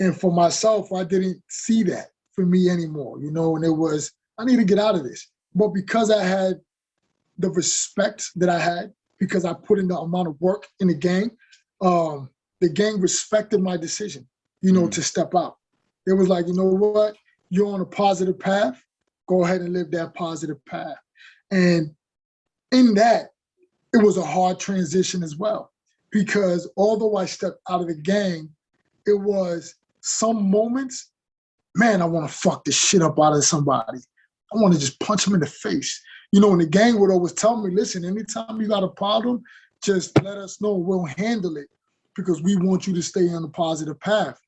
And for myself, I didn't see that for me anymore, you know, and it was, I need to get out of this. But because I had the respect that I had, because I put in the amount of work in the gang respected my decision, you know, to step out. It was like, you know what, you're on a positive path, go ahead and live that positive path. And in that, it was a hard transition as well, because although I stepped out of the gang, it was some moments, man, I want to fuck the shit up out of somebody. I want to just punch him in the face. You know, and the gang would always tell me, listen, anytime you got a problem, just let us know, we'll handle it, because we want you to stay on the positive path.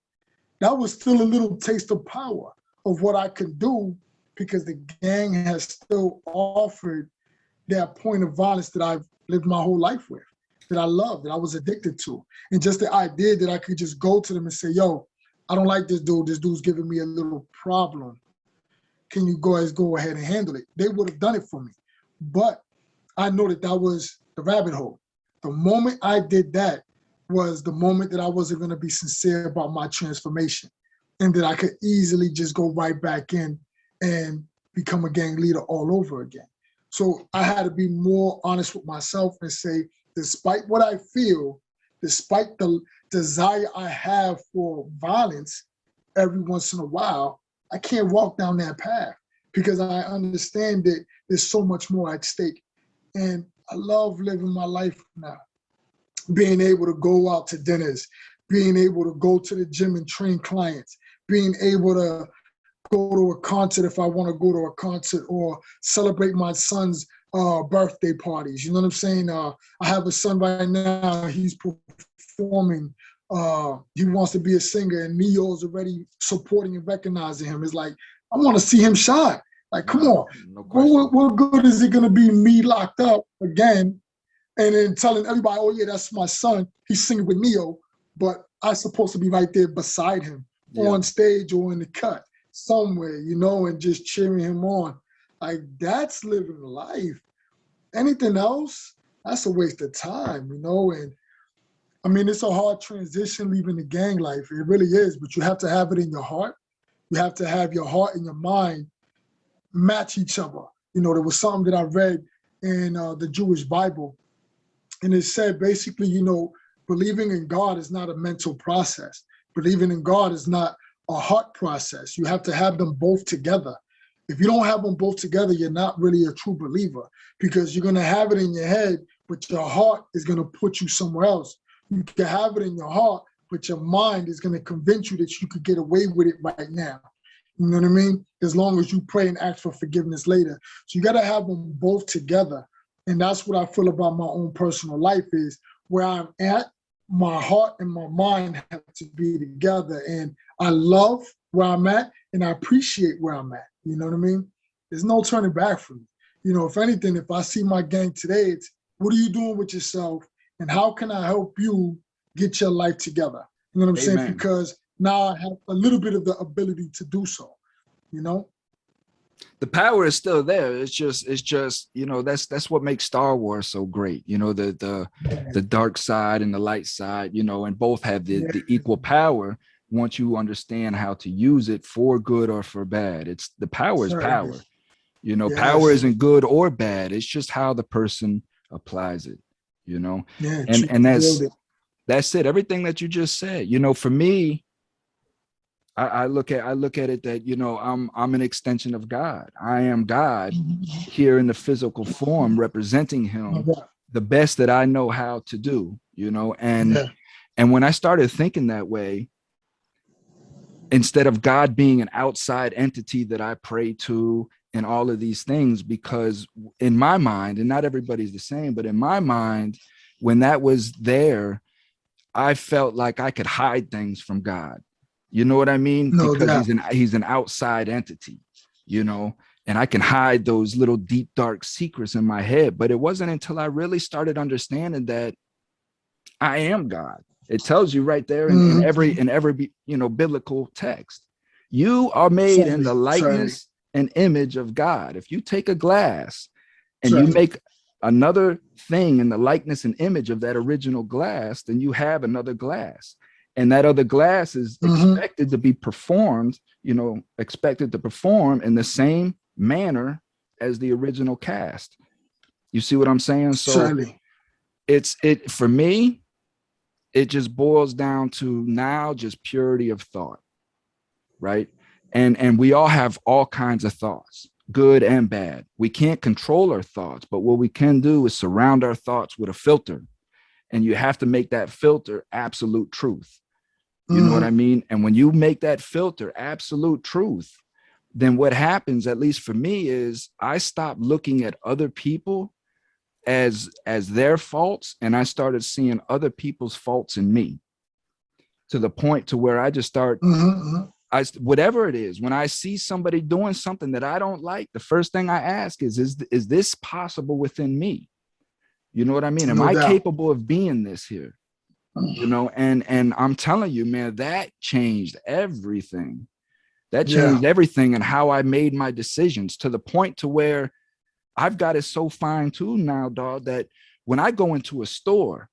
That was still a little taste of power of what I could do, because the gang has still offered that point of violence that I've lived my whole life with, that I loved, that I was addicted to. And just the idea that I could just go to them and say, yo, I don't like this dude. This dude's giving me a little problem. Can you guys go ahead and handle it? They would have done it for me. But I know that that was the rabbit hole. The moment I did that was the moment that I wasn't going to be sincere about my transformation, and that I could easily just go right back in and become a gang leader all over again. So I had to be more honest with myself and say, despite what I feel, despite the desire I have for violence every once in a while, I can't walk down that path, because I understand that there's so much more at stake. And I love living my life now, being able to go out to dinners, being able to go to the gym and train clients, being able to go to a concert if I want to go to a concert, or celebrate my son's birthday parties. You know what I'm saying? I have a son right now, he's performing. He wants to be a singer, and Neo's already supporting and recognizing him. It's like, I want to see him shine. Like, come on. No what good is it going to be me locked up again and then telling everybody, oh, yeah, that's my son. He's singing with Neo, but I'm supposed to be right there beside him on stage or in the cut somewhere, you know, and just cheering him on. Like, that's living life. Anything else, that's a waste of time, you know? And I mean, it's a hard transition leaving the gang life. It really is, but you have to have it in your heart. You have to have your heart and your mind match each other. You know, there was something that I read in the Jewish Bible, and it said basically, you know, believing in God is not a mental process. Believing in God is not a heart process. You have to have them both together. If you don't have them both together, you're not really a true believer, because you're going to have it in your head, but your heart is going to put you somewhere else. You can have it in your heart, but your mind is going to convince you that you could get away with it right now. You know what I mean? As long as you pray and ask for forgiveness later. So you got to have them both together. And that's what I feel about my own personal life is, where I'm at, my heart and my mind have to be together. And I love where I'm at and I appreciate where I'm at. You know what I mean? There's no turning back for me. You know, if anything, if I see my gang today, it's what are you doing with yourself and how can I help you get your life together? You know what I'm saying? Amen. Because now I have a little bit of the ability to do so, you know? The power is still there. It's just, you know, that's what makes Star Wars so great. You know, the dark side and the light side, you know, and both have the equal power once you understand how to use it for good or for bad. It's the power is power. You know, power Yes. isn't good or bad. It's just how the person applies it, you know. Yeah, And that's it. Everything that you just said, you know, for me, I look at it that, you know, I'm an extension of God. I am God here in the physical form, representing him the best that I know how to do, you know. And when I started thinking that way, instead of God being an outside entity that I pray to and all of these things, because in my mind, and not everybody's the same, but in my mind, when that was there, I felt like I could hide things from God. You know what I mean? No Because doubt. he's an outside entity, you know, and I can hide those little deep, dark secrets in my head. But it wasn't until I really started understanding that I am God. It tells you right there in every you know, biblical text. You are made in the likeness and image of God. If you take a glass and you make another thing in the likeness and image of that original glass, then you have another glass. And that other glass is expected to be performed, you know, expected to perform in the same manner as the original cast. You see what I'm saying? So it for me, it just boils down to now just purity of thought, right? And we all have all kinds of thoughts, good and bad. We can't control our thoughts, but what we can do is surround our thoughts with a filter. And you have to make that filter absolute truth. You know what I mean? And when you make that filter absolute truth, then what happens, at least for me, is I stop looking at other people as their faults, and I started seeing other people's faults in me, to the point to where I just start whatever it is, when I see somebody doing something that I don't like, the first thing I ask is this possible within me? You know what I mean? Am I capable of being this here? You know, and I'm telling you, man, that changed everything. That changed everything, and how I made my decisions, to the point to where I've got it so fine tuned now, dog, that when I go into a store,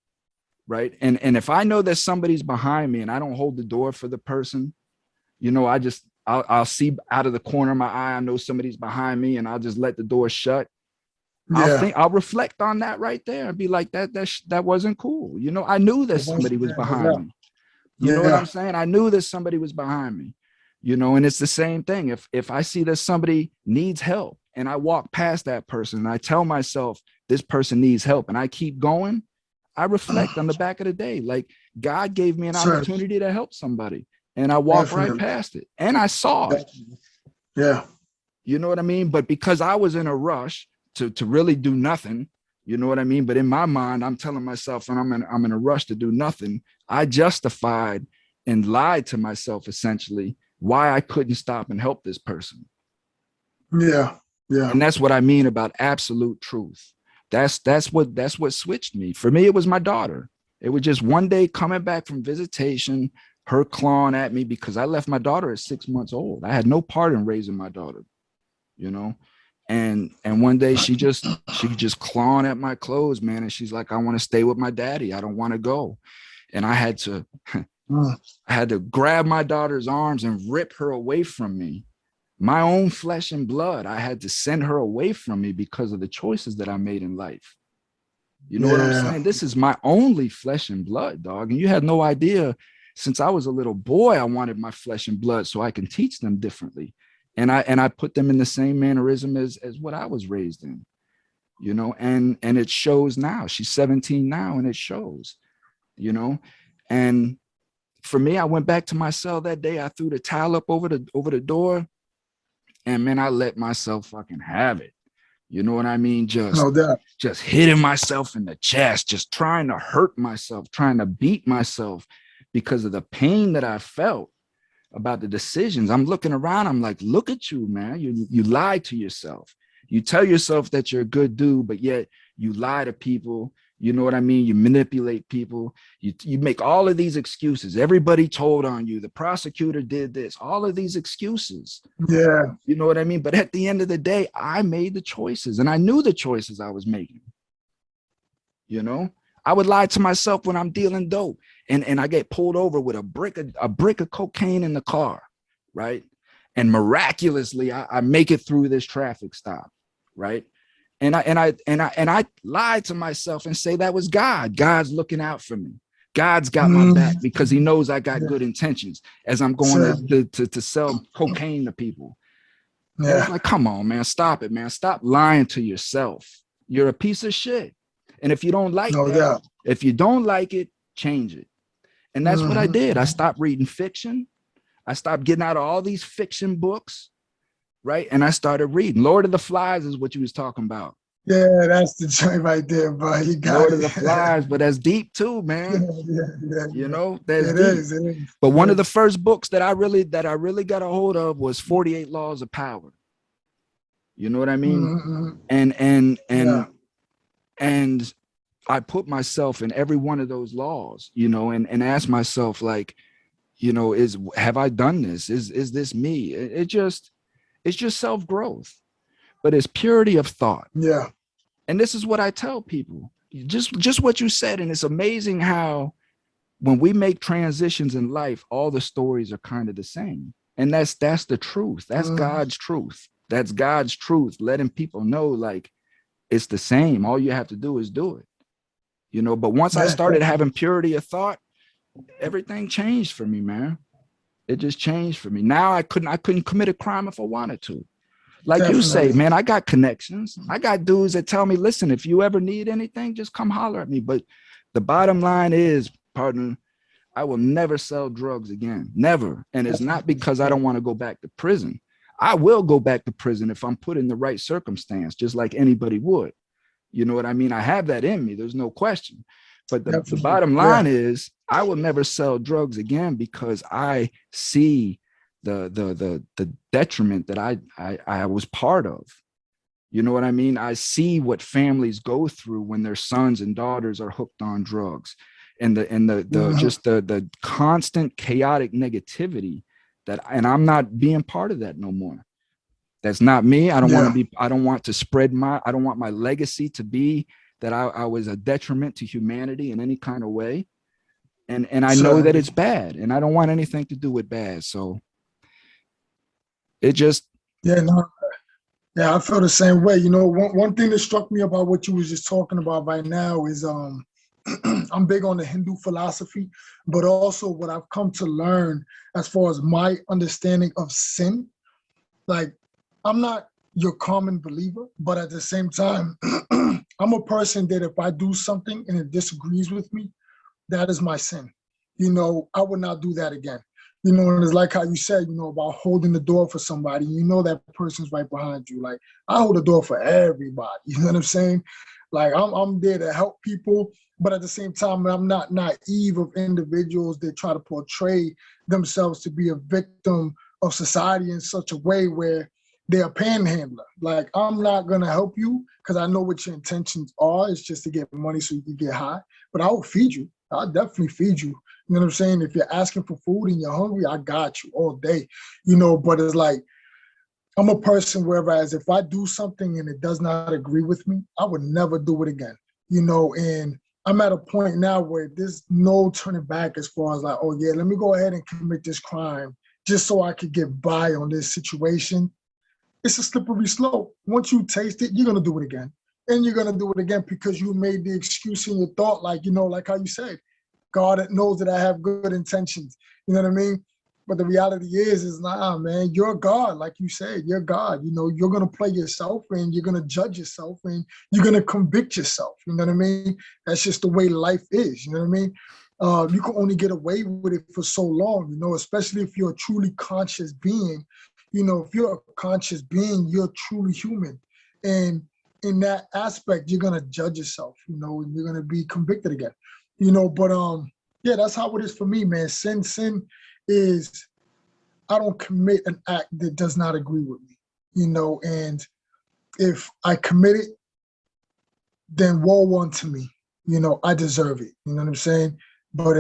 right, and if I know that somebody's behind me and I don't hold the door for the person, you know, I'll see out of the corner of my eye, I know somebody's behind me, and I'll just let the door shut. I'll reflect on that right there and be like, that wasn't cool. You know, I knew that somebody was behind me. You know what I'm saying? I knew that somebody was behind me, you know. And it's the same thing. If I see that somebody needs help and I walk past that person and I tell myself this person needs help and I keep going, I reflect on the back of the day, like God gave me an opportunity to help somebody, and I walked right past it and I saw it. You know what I mean? But because I was in a rush to really do nothing, you know what I mean? But in my mind, I'm telling myself, and I'm in a rush to do nothing. I justified and lied to myself, essentially, why I couldn't stop and help this person. And that's what I mean about absolute truth. That's what switched me. For me, it was my daughter. It was just one day coming back from visitation, her clawing at me because I left my daughter at 6 months old. I had no part in raising my daughter, you know. And one day she just clawing at my clothes, man. And she's like, I want to stay with my daddy. I don't want to go. And I had to grab my daughter's arms and rip her away from me. My own flesh and blood. I had to send her away from me because of the choices that I made in life. You know what I'm saying? This is my only flesh and blood, dog. And you had no idea, since I was a little boy, I wanted my flesh and blood so I can teach them differently. And I put them in the same mannerism as what I was raised in, you know, and it shows now. She's 17 now, and it shows, you know. And for me, I went back to my cell that day. I threw the towel up over the door, and man, I let myself fucking have it. You know what I mean? No doubt. Just hitting myself in the chest, just trying to hurt myself, trying to beat myself because of the pain that I felt about the decisions. I'm looking around, I'm like, look at you, man. You lie to yourself. You tell yourself that you're a good dude, but yet you lie to people. You know what I mean? You manipulate people. You make all of these excuses. Everybody told on you. The prosecutor did this. All of these excuses. Yeah. You know what I mean? But at the end of the day, I made the choices, and I knew the choices I was making. You know, I would lie to myself when I'm dealing dope, and I get pulled over with a brick of cocaine in the car, right? And miraculously, I make it through this traffic stop, right? And I lied to myself and say that was God. God's looking out for me. God's got my back because he knows I got good intentions as I'm going to sell cocaine to people. And it's like, come on, man, stop it, man. Stop lying to yourself. You're a piece of shit. And if you don't like that, if you don't like it, change it. And that's what I did. I stopped reading fiction. I stopped getting out of all these fiction books. Right. And I started reading. Lord of the Flies is what you was talking about. Yeah, that's the joint right there, bro. You got Lord of the Flies, but that's deep too, man. You know, that's deep. It is. But one of the first books that I really got a hold of was 48 Laws of Power. You know what I mean? And I put myself in every one of those laws, you know, and ask myself, like, you know, have I done this? Is this me? It's just self-growth, but it's purity of thought. Yeah. And this is what I tell people, just what you said. And it's amazing how when we make transitions in life, all the stories are kind of the same. And that's the truth. That's God's truth. That's God's truth. Letting people know, like, it's the same. All you have to do is do it, you know. But once I started having purity of thought, everything changed for me, man. It just changed for me. Now I couldn't commit a crime if I wanted to. Like you say, man, I got connections. I got dudes that tell me, listen, if you ever need anything, just come holler at me. But the bottom line is, partner, I will never sell drugs again. Never. And it's not because I don't want to go back to prison. I will go back to prison if I'm put in the right circumstance, just like anybody would. You know what I mean? I have that in me. There's no question. But the bottom line is, I will never sell drugs again because I see the detriment that I was part of. You know what I mean? I see what families go through when their sons and daughters are hooked on drugs, and the constant chaotic negativity and I'm not being part of that no more. That's not me. I don't want to be. I don't want to spread I don't want my legacy to be that I was a detriment to humanity in any kind of way. And I know that it's bad, and I don't want anything to do with bad. So it just. I feel the same way. You know, one thing that struck me about what you was just talking about right now is I'm big on the Hindu philosophy, but also what I've come to learn as far as my understanding of sin. Like, I'm not your common believer, but at the same time, I'm a person that if I do something and it disagrees with me, that is my sin. You know, I would not do that again. You know, and it's like how you said, you know, about holding the door for somebody. You know that person's right behind you. Like, I hold the door for everybody. You know what I'm saying? Like, I'm there to help people, but at the same time, I'm not naive of individuals that try to portray themselves to be a victim of society in such a way where they're a panhandler. Like, I'm not going to help you because I know what your intentions are. It's just to get money so you can get high. But I will feed you. I'll definitely feed you. You know what I'm saying? If you're asking for food and you're hungry, I got you all day. You know, but it's like, I'm a person whereas if I do something and it does not agree with me, I would never do it again. You know, and I'm at a point now where there's no turning back as far as like, oh yeah, let me go ahead and commit this crime just so I could get by on this situation. It's a slippery slope. Once you taste it, you're going to do it again. And you're going to do it again because you made the excuse in your thought, like, you know, like how you said, God knows that I have good intentions. You know what I mean? But the reality is nah, man, you're God. Like you said, you're God. You know, you're going to play yourself and you're going to judge yourself and you're going to convict yourself. You know what I mean? That's just the way life is. You know what I mean? You can only get away with it for so long, you know, especially if you're a truly conscious being. You know, if you're a conscious being, you're truly human. And in that aspect, you're gonna judge yourself, you know, and you're gonna be convicted again, but yeah, that's how it is for me, man. Sin is, I don't commit an act that does not agree with me, and if I commit it, then woe unto me. I deserve it. You know what I'm saying? But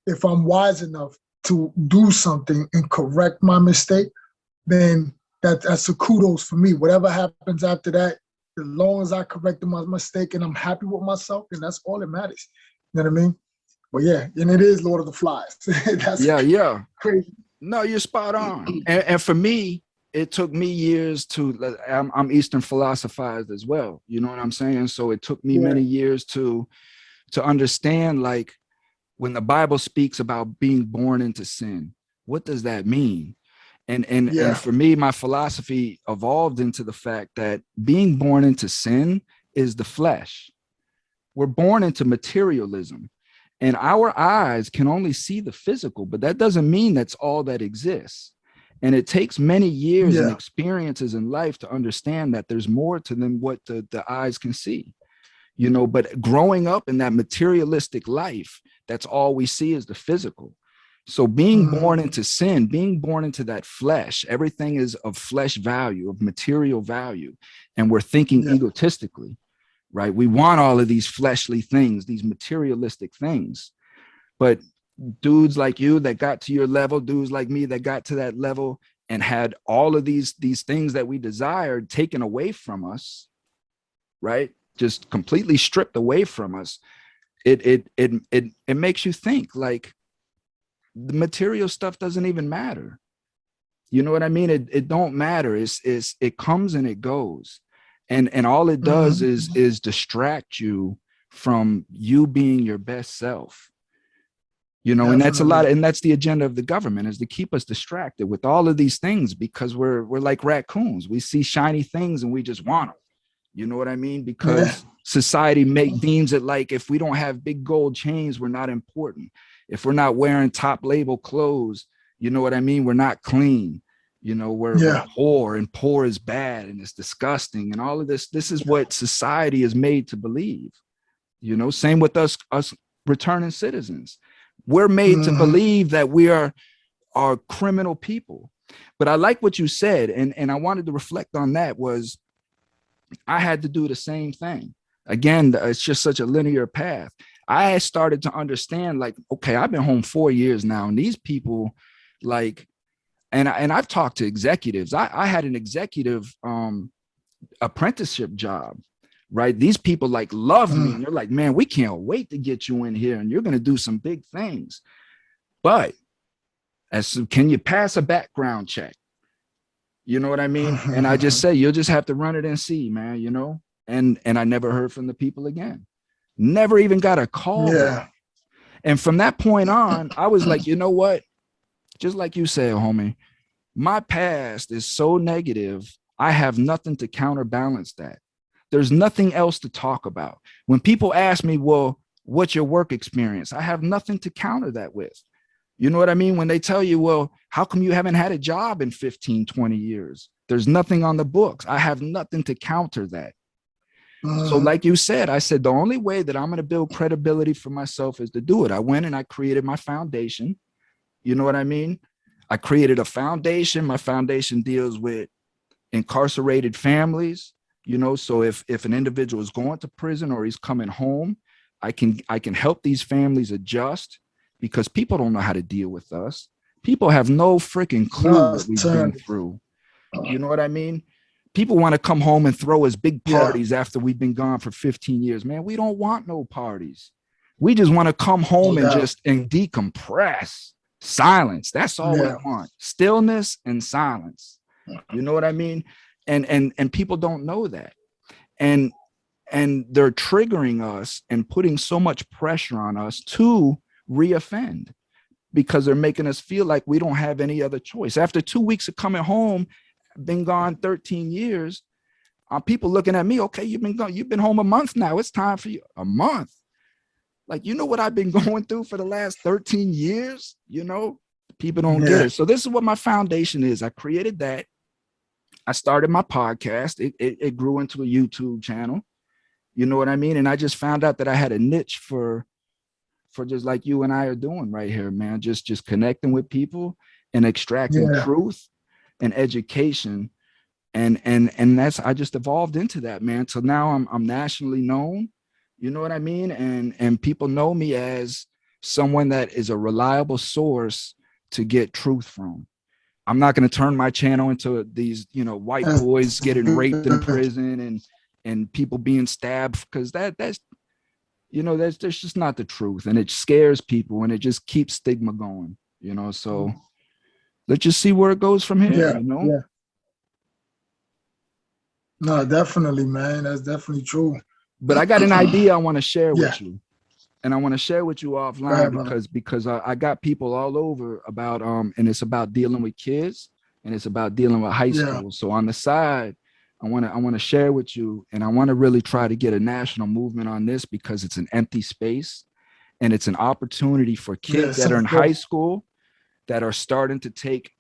if I'm wise enough to do something and correct my mistake, then that's a kudos for me. Whatever happens after that, as long as I corrected my mistake and I'm happy with myself, then that's all that matters. You know what I mean? But yeah, and it is Lord of the Flies. That's Yeah. crazy. No, you're spot on. And for me, it took me years I'm Eastern philosophized as well. You know what I'm saying? So it took me many years to understand, like, when the Bible speaks about being born into sin, what does that mean? And for me, my philosophy evolved into the fact that being born into sin is the flesh. We're born into materialism, and our eyes can only see the physical, but that doesn't mean that's all that exists. And it takes many years and experiences in life to understand that there's more to them what the eyes can see. But growing up in that materialistic life, that's all we see is the physical. So being born into sin, being born into that flesh, everything is of flesh value, of material value. And we're thinking egotistically, right? We want all of these fleshly things, these materialistic things. But dudes like you that got to your level, dudes like me that got to that level and had all of these things that we desired taken away from us, right? Just completely stripped away from us. It makes you think, like, the material stuff doesn't even matter. You know what I mean? It don't matter. It comes and it goes. And all it does is distract you from you being your best self. And that's and that's the agenda of the government, is to keep us distracted with all of these things, because we're like raccoons. We see shiny things and we just want them. You know what I mean? Because society deems it like, if we don't have big gold chains, we're not important. If we're not wearing top label clothes, you know what I mean? We're not clean. We're poor, and poor is bad and it's disgusting. And all of this is what society is made to believe. Same with us returning citizens. We're made to believe that we are criminal people. But I like what you said, and I wanted to reflect on that. Was I had to do the same thing. Again, it's just such a linear path. I started to understand, like, okay, I've been home 4 years now, and these people, like, and I've talked to executives. I had an executive apprenticeship job, right? These people, like, love me, and they're like, man, we can't wait to get you in here, and you're going to do some big things. But can you pass a background check? You know what I mean? And I just say, you'll just have to run it and see, man, and I never heard from the people again. Never even got a call back. And from that point on, I was like, you know what? Just like you said, homie, my past is so negative. I have nothing to counterbalance that. There's nothing else to talk about. When people ask me, well, what's your work experience? I have nothing to counter that with. You know what I mean? When they tell you, well, how come you haven't had a job in 15, 20 years? There's nothing on the books. I have nothing to counter that. So like you said, I said, the only way that I'm going to build credibility for myself is to do it. I went and I created my foundation. You know what I mean? I created a foundation. My foundation deals with incarcerated families. So if an individual is going to prison or he's coming home, I can help these families adjust, because people don't know how to deal with us. People have no freaking clue what we've been through. You know what I mean? People want to come home and throw us big parties after we've been gone for 15 years. Man, we don't want no parties. We just want to come home and decompress. Silence. That's all we want. Stillness and silence. You know what I mean? And people don't know that. And they're triggering us and putting so much pressure on us to reoffend, because they're making us feel like we don't have any other choice. After 2 weeks of coming home, been gone 13 years, people looking at me, okay, you've been home a month now. It's time for you. A month. Like, you know what I've been going through for the last 13 years? People don't get it. So this is what my foundation is. I created that. I started my podcast. It grew into a YouTube channel. You know what I mean? And I just found out that I had a niche for just like you and I are doing right here, man. Just connecting with people and extracting Yeah. truth and education. And that's, I just evolved into that, man. So now I'm nationally known. You know what I mean? And people know me as someone that is a reliable source to get truth from. I'm not going to turn my channel into these, white boys That's getting raped in good. prison and people being stabbed, because that's that's just not the truth, and it scares people and it just keeps stigma going. So let's just see where it goes from here. Yeah. Yeah. No, definitely, man. That's definitely true. But I got an idea I want to share Yeah. with you. And I want to share with you Go ahead, offline brother. because I got people all over about and it's about dealing with kids and it's about dealing with high Yeah. school. So on the side, I want to share with you, and I want to really try to get a national movement on this, because it's an empty space and it's an opportunity for Yeah. kids that are in Sounds good. high school that are starting to take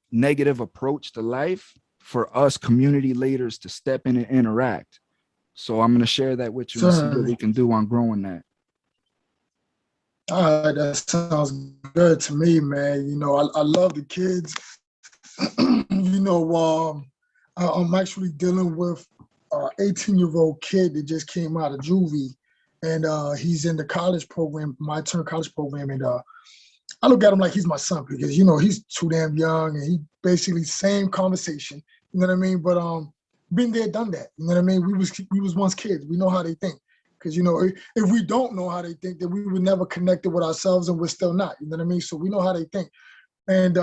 negative approach to life, for us community leaders to step in and interact. So I'm going to share that with you and see what we Certainly. can do on growing that. All right. That sounds good to me, man. I love the kids. I'm actually dealing with an 18-year-old kid that just came out of juvie, and he's in the college program, my turn college program, and I look at him like he's my son, because he's too damn young, and he basically same conversation. You know what I mean? But been there, done that. You know what I mean? We was once kids. We know how they think. Because if we don't know how they think, then we would never connect it with ourselves, and we're still not. You know what I mean? So we know how they think, and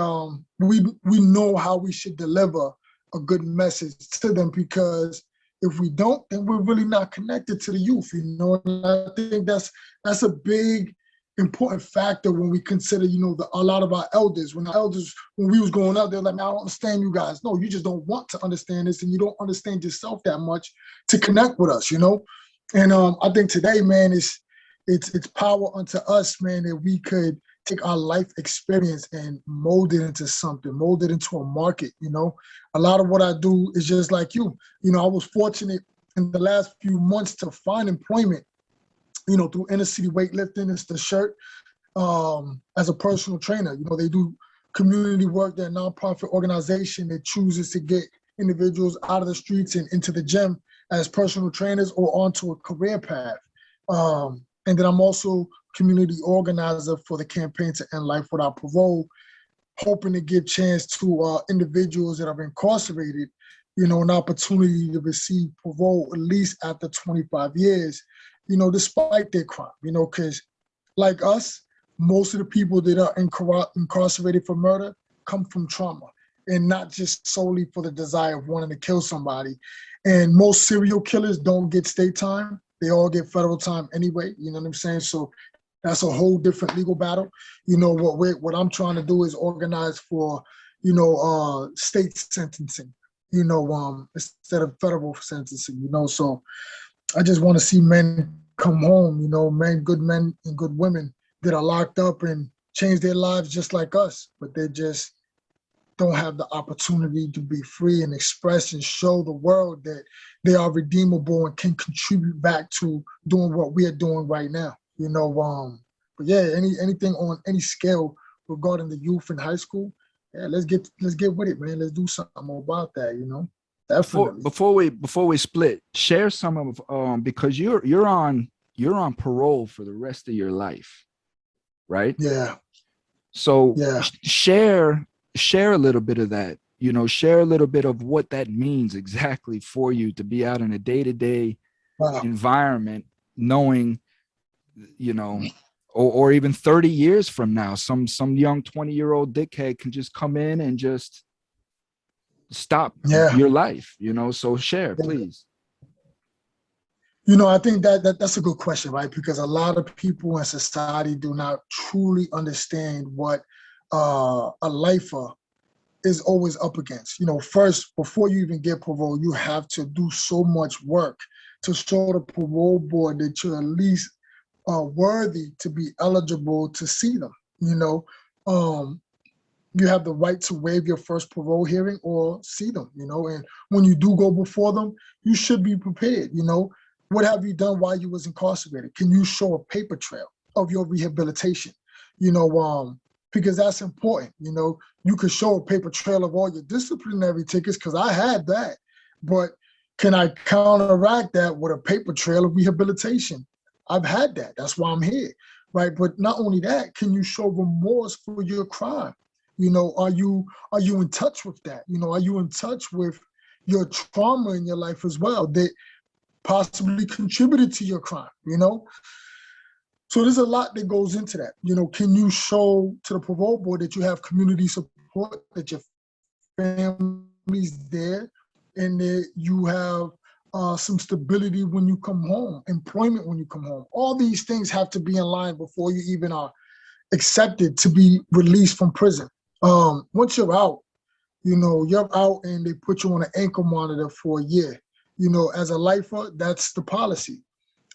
we know how we should deliver a good message to them, because if we don't, then we're really not connected to the youth. And I think that's a big important factor when we consider, a lot of our elders. When we was growing up, they're like, man, I don't understand you guys. No, you just don't want to understand this, and you don't understand yourself that much to connect with us. And I think today, man, it's power unto us, man, that we could take our life experience and mold it into something, mold it into a market. A lot of what I do is just like you. I was fortunate in the last few months to find employment, through inner city weightlifting. It's the shirt, as a personal trainer. They do community work. They're a nonprofit organization that chooses to get individuals out of the streets and into the gym as personal trainers or onto a career path. And then I'm also community organizer for the campaign to end life without parole, hoping to give chance to individuals that are incarcerated, an opportunity to receive parole at least after 25 years, despite their crime, because like us, most of the people that are incarcerated for murder come from trauma, and not just solely for the desire of wanting to kill somebody. And most serial killers don't get state time. They all get federal time anyway. You know what I'm saying? So that's a whole different legal battle. What I'm trying to do is organize for, state sentencing, instead of federal sentencing, So I just want to see men come home, men and good women that are locked up and change their lives just like us, but they just don't have the opportunity to be free and express and show the world that they are redeemable and can contribute back to doing what we are doing right now. But yeah, anything on any scale regarding the youth in high school, yeah, let's get with it, man. Let's do something about that. Definitely. Before we split, share some of because you're on parole for the rest of your life, right? Yeah. So Yeah. share a little bit of that, share a little bit of what that means exactly for you to be out in a day-to-day Wow. environment, knowing, or even 30 years from now, some young 20-year-old dickhead can just come in and just stop your life, so share, please. I think that's a good question, right? Because a lot of people in society do not truly understand what a lifer is always up against. First, before you even get parole, you have to do so much work to show the parole board that you're at least worthy to be eligible to see them. you have the right to waive your first parole hearing or see them, you know, and when you do go before them, you should be prepared, you know. What have you done while you was incarcerated? Can you show a paper trail of your rehabilitation? You know, because that's important, you know. You could show a paper trail of all your disciplinary tickets, because I had that, but can I counteract that with a paper trail of rehabilitation? I've had that. That's why I'm here, right? But not only that, can you show remorse for your crime? You know, are you in touch with that? You know, are you in touch with your trauma in your life as well that possibly contributed to your crime, you know? So there's a lot that goes into that. You know, can you show to the parole board that you have community support, that your family's there, and that you have some stability when you come home, employment when you come home? All these things have to be in line before you even are accepted to be released from prison. Once you're out, you know, you're out and they put you on an ankle monitor for a year. You know, as a lifer, that's the policy.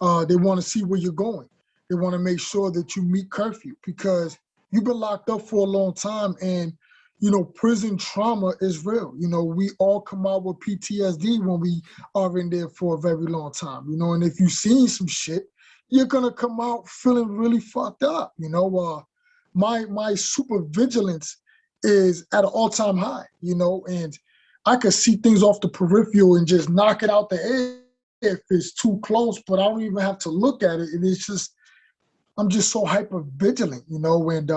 They want to see where you're going. They want to make sure that you meet curfew, because you've been locked up for a long time, and, you know, prison trauma is real. You know, we all come out with PTSD when we are in there for a very long time, you know, and if you've seen some shit, you're going to come out feeling really fucked up. You know, my super vigilance is at an all-time high, you know, and I could see things off the peripheral and just knock it out the air if it's too close, but I don't even have to look at it. And it's just, I'm just so hyper vigilant, you know, and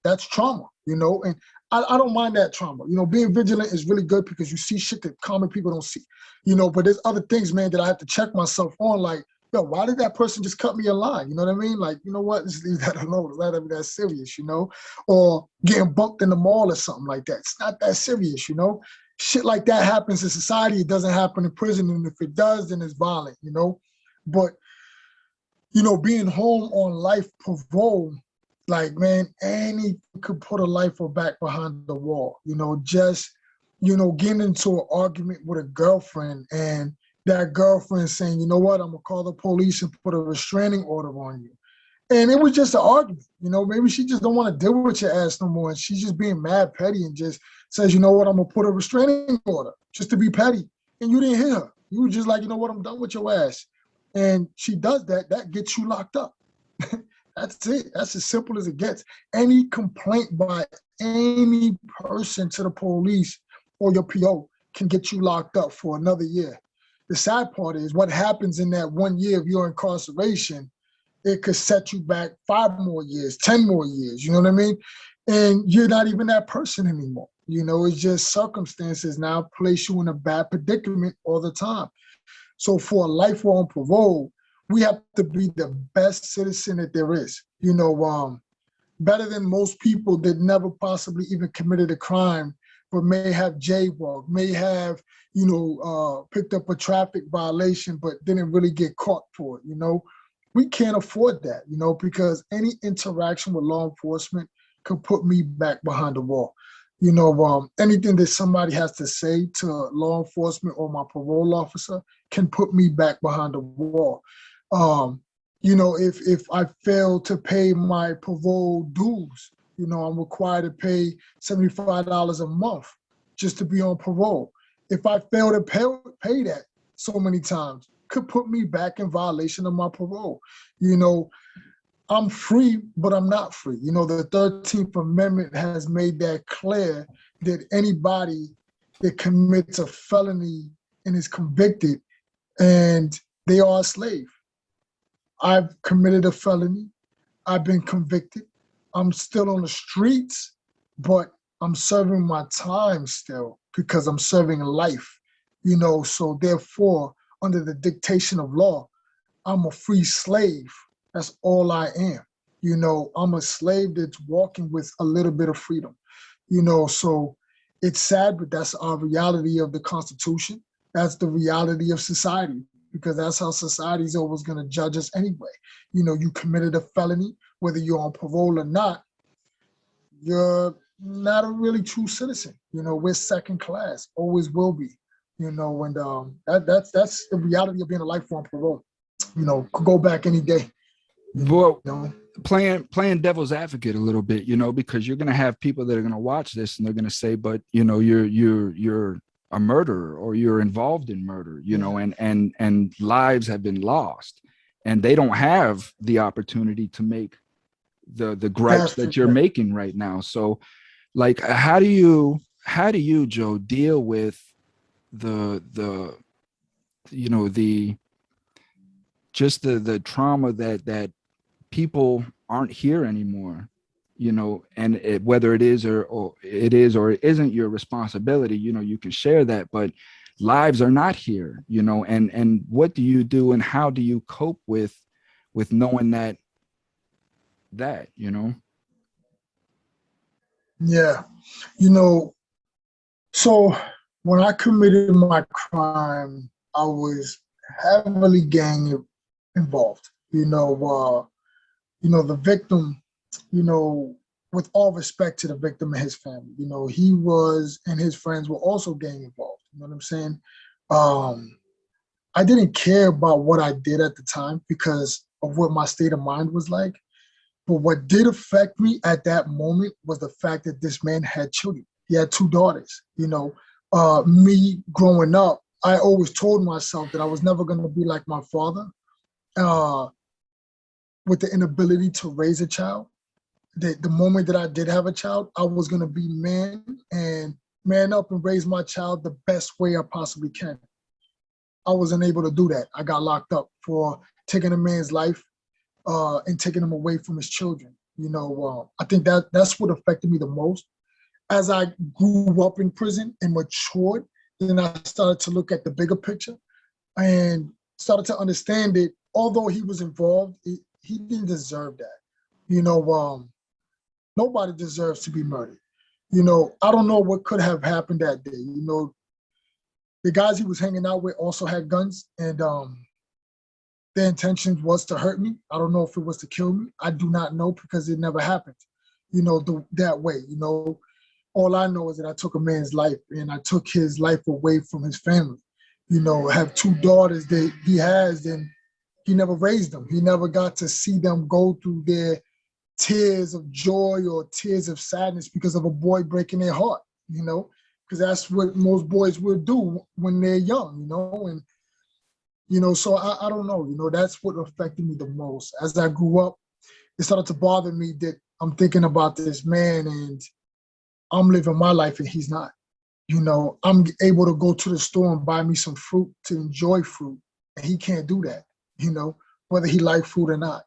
that's trauma, you know, and I don't mind that trauma. You know, being vigilant is really good because you see shit that common people don't see, you know, but there's other things, man, that I have to check myself on, like, yo, why did that person just cut me a line? You know what I mean? Like, you know what, just leave that alone. It's not even that serious, you know, or getting bumped in the mall or something like that. It's not that serious, you know. Shit like that happens in society. It doesn't happen in prison. And if it does, then it's violent, you know. But, you know, being home on life parole, like, man, anything could put a lifer back behind the wall. You know, just, you know, getting into an argument with a girlfriend and that girlfriend saying, you know what, I'm going to call the police and put a restraining order on you. And it was just an argument, you know, maybe she just don't want to deal with your ass no more. And she's just being mad petty and just says, you know what, I'm going to put a restraining order just to be petty. And you didn't hear her. You were just like, you know what, I'm done with your ass. And she does that, that gets you locked up. That's it. That's as simple as it gets. Any complaint by any person to the police or your PO can get you locked up for another year. The sad part is what happens in that 1 year of your incarceration, it could set you back 5 more years, 10 more years, you know what I mean? And you're not even that person anymore. You know, it's just circumstances now place you in a bad predicament all the time. So for a life on parole, we have to be the best citizen that there is. You know, better than most people that never possibly even committed a crime, but may have jaywalked, may have, you know, picked up a traffic violation, but didn't really get caught for it, you know. We can't afford that, you know, because any interaction with law enforcement could put me back behind the wall. You know, anything that somebody has to say to law enforcement or my parole officer can put me back behind the wall. You know, if I fail to pay my parole dues, you know, I'm required to pay $75 a month just to be on parole. If I fail to pay that so many times, could put me back in violation of my parole. You know, I'm free, but I'm not free. You know, the 13th Amendment has made that clear that anybody that commits a felony and is convicted, and they are a slave. I've committed a felony. I've been convicted. I'm still on the streets, but I'm serving my time still because I'm serving life, you know, so therefore, under the dictation of law, I'm a free slave. That's all I am. You know, I'm a slave that's walking with a little bit of freedom, you know, so it's sad, but that's our reality of the Constitution. That's the reality of society, because that's how society's always going to judge us anyway. You know, you committed a felony, whether you're on parole or not, you're not a really true citizen. You know, we're second class, always will be. You know, and that's the reality of being a life on parole. You know, could go back any day. But You know? playing devil's advocate a little bit, because you're going to have people that are going to watch this and they're going to say, but you're a murderer, or you're involved in murder, and lives have been lost, and they don't have the opportunity to make the gripes that you're making right now. So, like, how do you, Joe, deal with the just the trauma that people aren't here anymore, and whether it is or it isn't your responsibility, you can share that, but lives are not here, and what do you do, and how do you cope with knowing that. Yeah. So when I committed my crime, I was heavily gang involved. The victim, with all respect to the victim and his family, he was, and his friends were also gang involved. You know what I'm saying? I didn't care about what I did at the time because of what my state of mind was like. But what did affect me at that moment was the fact that this man had children. He had 2 daughters. Me growing up, I always told myself that I was never going to be like my father, with the inability to raise a child. That the moment that I did have a child, I was going to be man up and raise my child the best way I possibly can. I wasn't able to do that. I got locked up for taking a man's life and taking him away from his children. I think that's what affected me the most. As I grew up in prison and matured, then I started to look at the bigger picture and started to understand that although he was involved, he didn't deserve that. Nobody deserves to be murdered. I don't know what could have happened that day. The guys he was hanging out with also had guns, and their intention was to hurt me. I don't know if it was to kill me. I do not know because it never happened, that way. All I know is that I took a man's life and I took his life away from his family. Have 2 daughters that he has, and he never raised them. He never got to see them go through their tears of joy or tears of sadness because of a boy breaking their heart, because that's what most boys will do when they're young, and so I don't know, that's what affected me the most. As I grew up, it started to bother me that I'm thinking about this man and I'm living my life and he's not. I'm able to go to the store and buy me some fruit to enjoy fruit, and he can't do that, whether he likes fruit or not.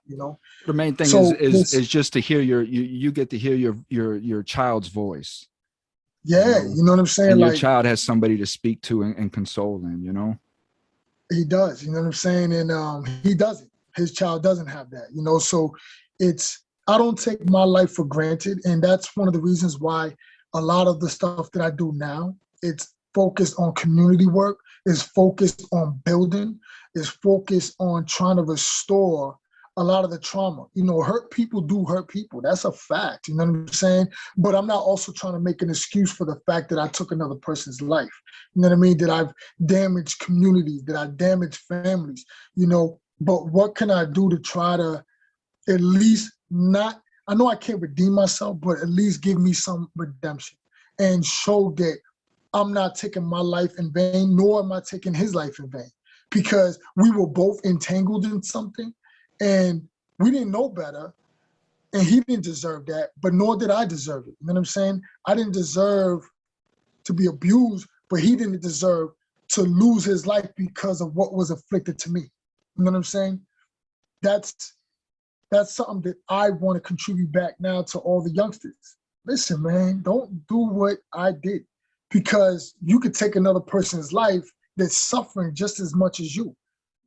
The main thing So is just to hear you get to hear your child's voice. Yeah, you know what I'm saying? And your child has somebody to speak to and console them, He does, you know what I'm saying? And he doesn't. His child doesn't have that, So I don't take my life for granted. And that's one of the reasons why a lot of the stuff that I do now, it's focused on community work, is focused on building, is focused on trying to restore a lot of the trauma. Hurt people do hurt people. That's a fact, you know what I'm saying? But I'm not also trying to make an excuse for the fact that I took another person's life. You know what I mean? That I've damaged communities, that I damaged families, But what can I do to try to at least not, I know I can't redeem myself, but at least give me some redemption and show that I'm not taking my life in vain, nor am I taking his life in vain, because we were both entangled in something and we didn't know better, and he didn't deserve that, but nor did I deserve it. You know what I'm saying? I didn't deserve to be abused, but he didn't deserve to lose his life because of what was afflicted to me. You know what I'm saying? That's something that I want to contribute back now to all the youngsters. Listen, man, don't do what I did, because you could take another person's life that's suffering just as much as you.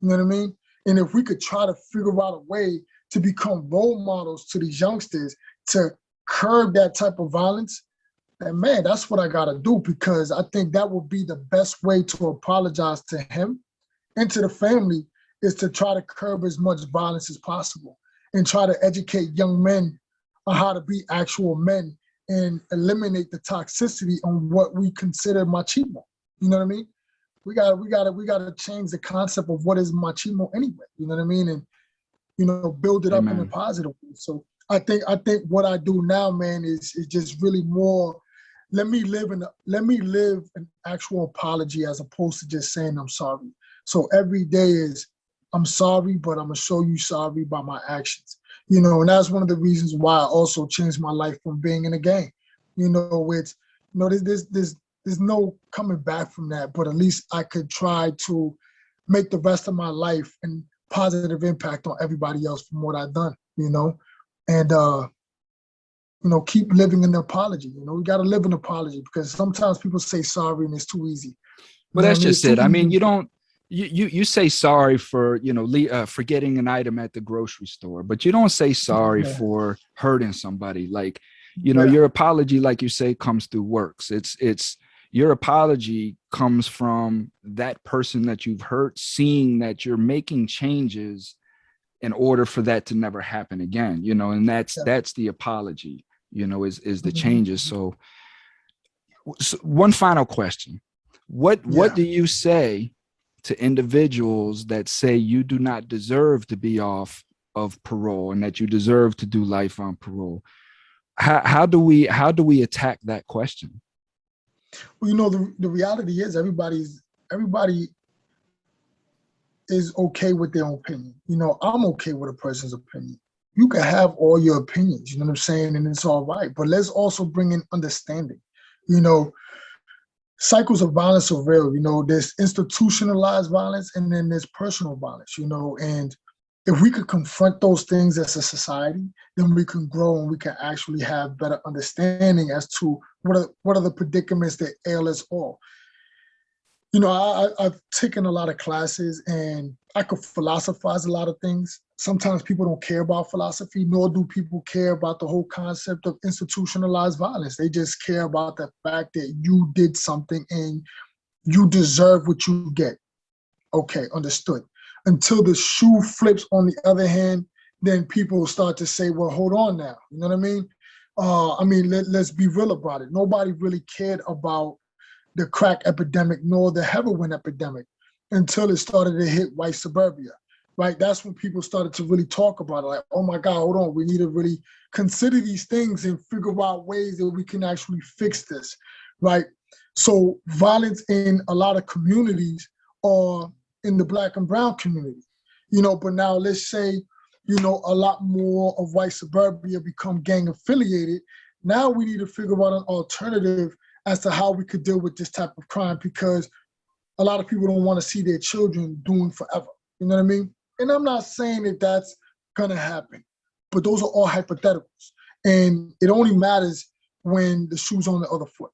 You know what I mean? And if we could try to figure out a way to become role models to these youngsters to curb that type of violence, and man, that's what I got to do, because I think that would be the best way to apologize to him and to the family, is to try to curb as much violence as possible and try to educate young men on how to be actual men and eliminate the toxicity on what we consider machismo. You know what I mean? We gotta change the concept of what is machismo anyway. You know what I mean? And build it up in a Amen. positive way. So I think what I do now, man, is just really more. Let me live an actual apology as opposed to just saying I'm sorry. So every day is I'm sorry, but I'm gonna show you sorry by my actions. And that's one of the reasons why I also changed my life from being in a gang. It's there's no coming back from that, but at least I could try to make the rest of my life and positive impact on everybody else from what I've done, and keep living in the apology. We got to live in apology because sometimes people say sorry and it's too easy. Well, that's It's just too it. I mean, easy. you say sorry for, forgetting an item at the grocery store, but you don't say sorry Yeah. for hurting somebody. Like, Yeah. your apology, like you say, comes through works. It's your apology comes from that person that you've hurt, seeing that you're making changes in order for that to never happen again, and that's the apology, is the changes. So one final question. What Yeah. do you say to individuals that say you do not deserve to be off of parole and that you deserve to do life on parole? How do we attack that question? Well, the reality is everybody is okay with their own opinion. I'm okay with a person's opinion. You can have all your opinions, you know what I'm saying? And it's all right. But let's also bring in understanding. Cycles of violence are real. There's institutionalized violence and then there's personal violence, and if we could confront those things as a society, then we can grow and we can actually have better understanding as to what are the predicaments that ail us all. I've taken a lot of classes and I could philosophize a lot of things. Sometimes people don't care about philosophy, nor do people care about the whole concept of institutionalized violence. They just care about the fact that you did something and you deserve what you get. Okay, understood. Until the shoe flips on the other hand, then people start to say, well, hold on now. You know what I mean? Let's be real about it. Nobody really cared about the crack epidemic nor the heroin epidemic until it started to hit white suburbia, right? That's when people started to really talk about it. Like, oh my God, hold on. We need to really consider these things and figure out ways that we can actually fix this, right? So violence in a lot of communities are in the Black and brown community, but now let's say, a lot more of white suburbia become gang affiliated. Now we need to figure out an alternative as to how we could deal with this type of crime, because a lot of people don't want to see their children doing forever. You know what I mean? And I'm not saying that that's going to happen, but those are all hypotheticals. And it only matters when the shoe's on the other foot,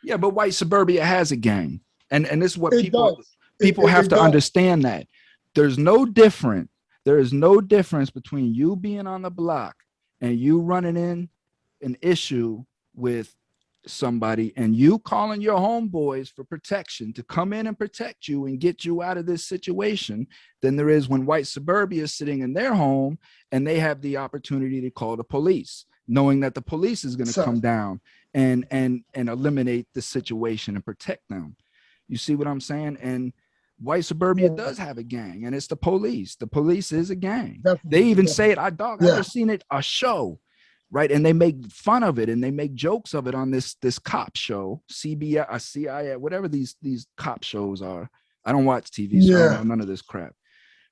Yeah, but white suburbia has a gang. And this is what It does. people have It to does. understand, that there is no difference between you being on the block and you running in an issue with somebody and you calling your homeboys for protection to come in and protect you and get you out of this situation than there is when white suburbia is sitting in their home and they have the opportunity to call the police, knowing that the police is going to come down and eliminate the situation and protect them. You see what I'm saying? And white suburbia does have a gang, and it's the police. The police is a gang. They even say it. I just seen it, a show, right? And they make fun of it and they make jokes of it on this cop show, CBI, CIA, whatever these cop shows are. I don't watch TV, so I don't know none of this crap.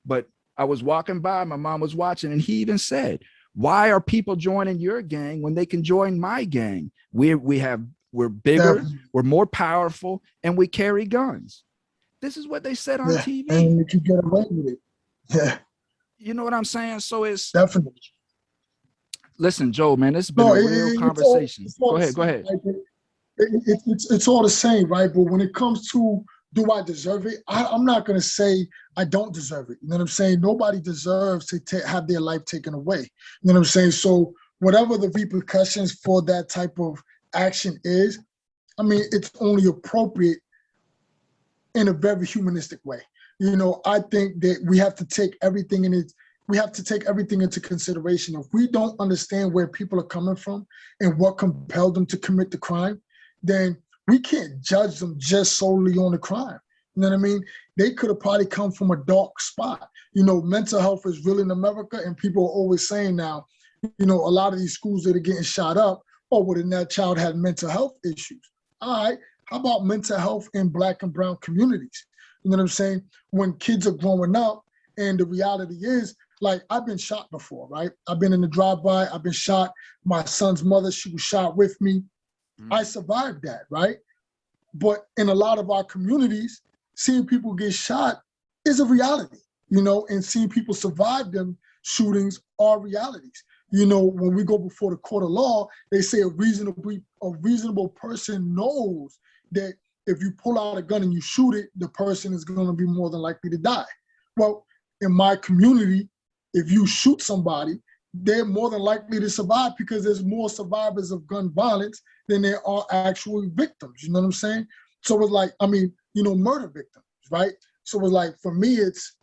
But I was walking by, my mom was watching, and he even said, why are people joining your gang when they can join my gang? We're bigger, we're more powerful, and we carry guns. This is what they said on TV. And you can get away with it. Yeah. You know what I'm saying? So it's definitely. Listen, Joe, man, this has been a real conversation. Go ahead. Right? It's all the same, right? But when it comes to do I deserve it, I'm not going to say I don't deserve it. You know what I'm saying? Nobody deserves to have their life taken away. You know what I'm saying? So whatever the repercussions for that type of action is, I mean, it's only appropriate in a very humanistic way. I think that we have to take everything into consideration. If we don't understand where people are coming from and what compelled them to commit the crime, then we can't judge them just solely on the crime. You know what I mean? They could have probably come from a dark spot. You know, mental health is real in America, and people are always saying now, you know, a lot of these schools that are getting shot up, oh, well, then that child had mental health issues. All right, how about mental health in Black and brown communities? You know what I'm saying? When kids are growing up, and the reality is, like, I've been shot before, right? I've been in the drive-by, I've been shot. My son's mother, she was shot with me. I survived that, right? But in a lot of our communities, seeing people get shot is a reality, you know, and seeing people survive them shootings are realities. You know, when we go before the court of law, they say a reasonable person knows that if you pull out a gun and you shoot it, the person is going to be more than likely to die. Well, in my community, if you shoot somebody, they're more than likely to survive because there's more survivors of gun violence than there are actual victims. You know what I'm saying? So it's like, I mean, you know, murder victims, right? So it's like, for me, it's,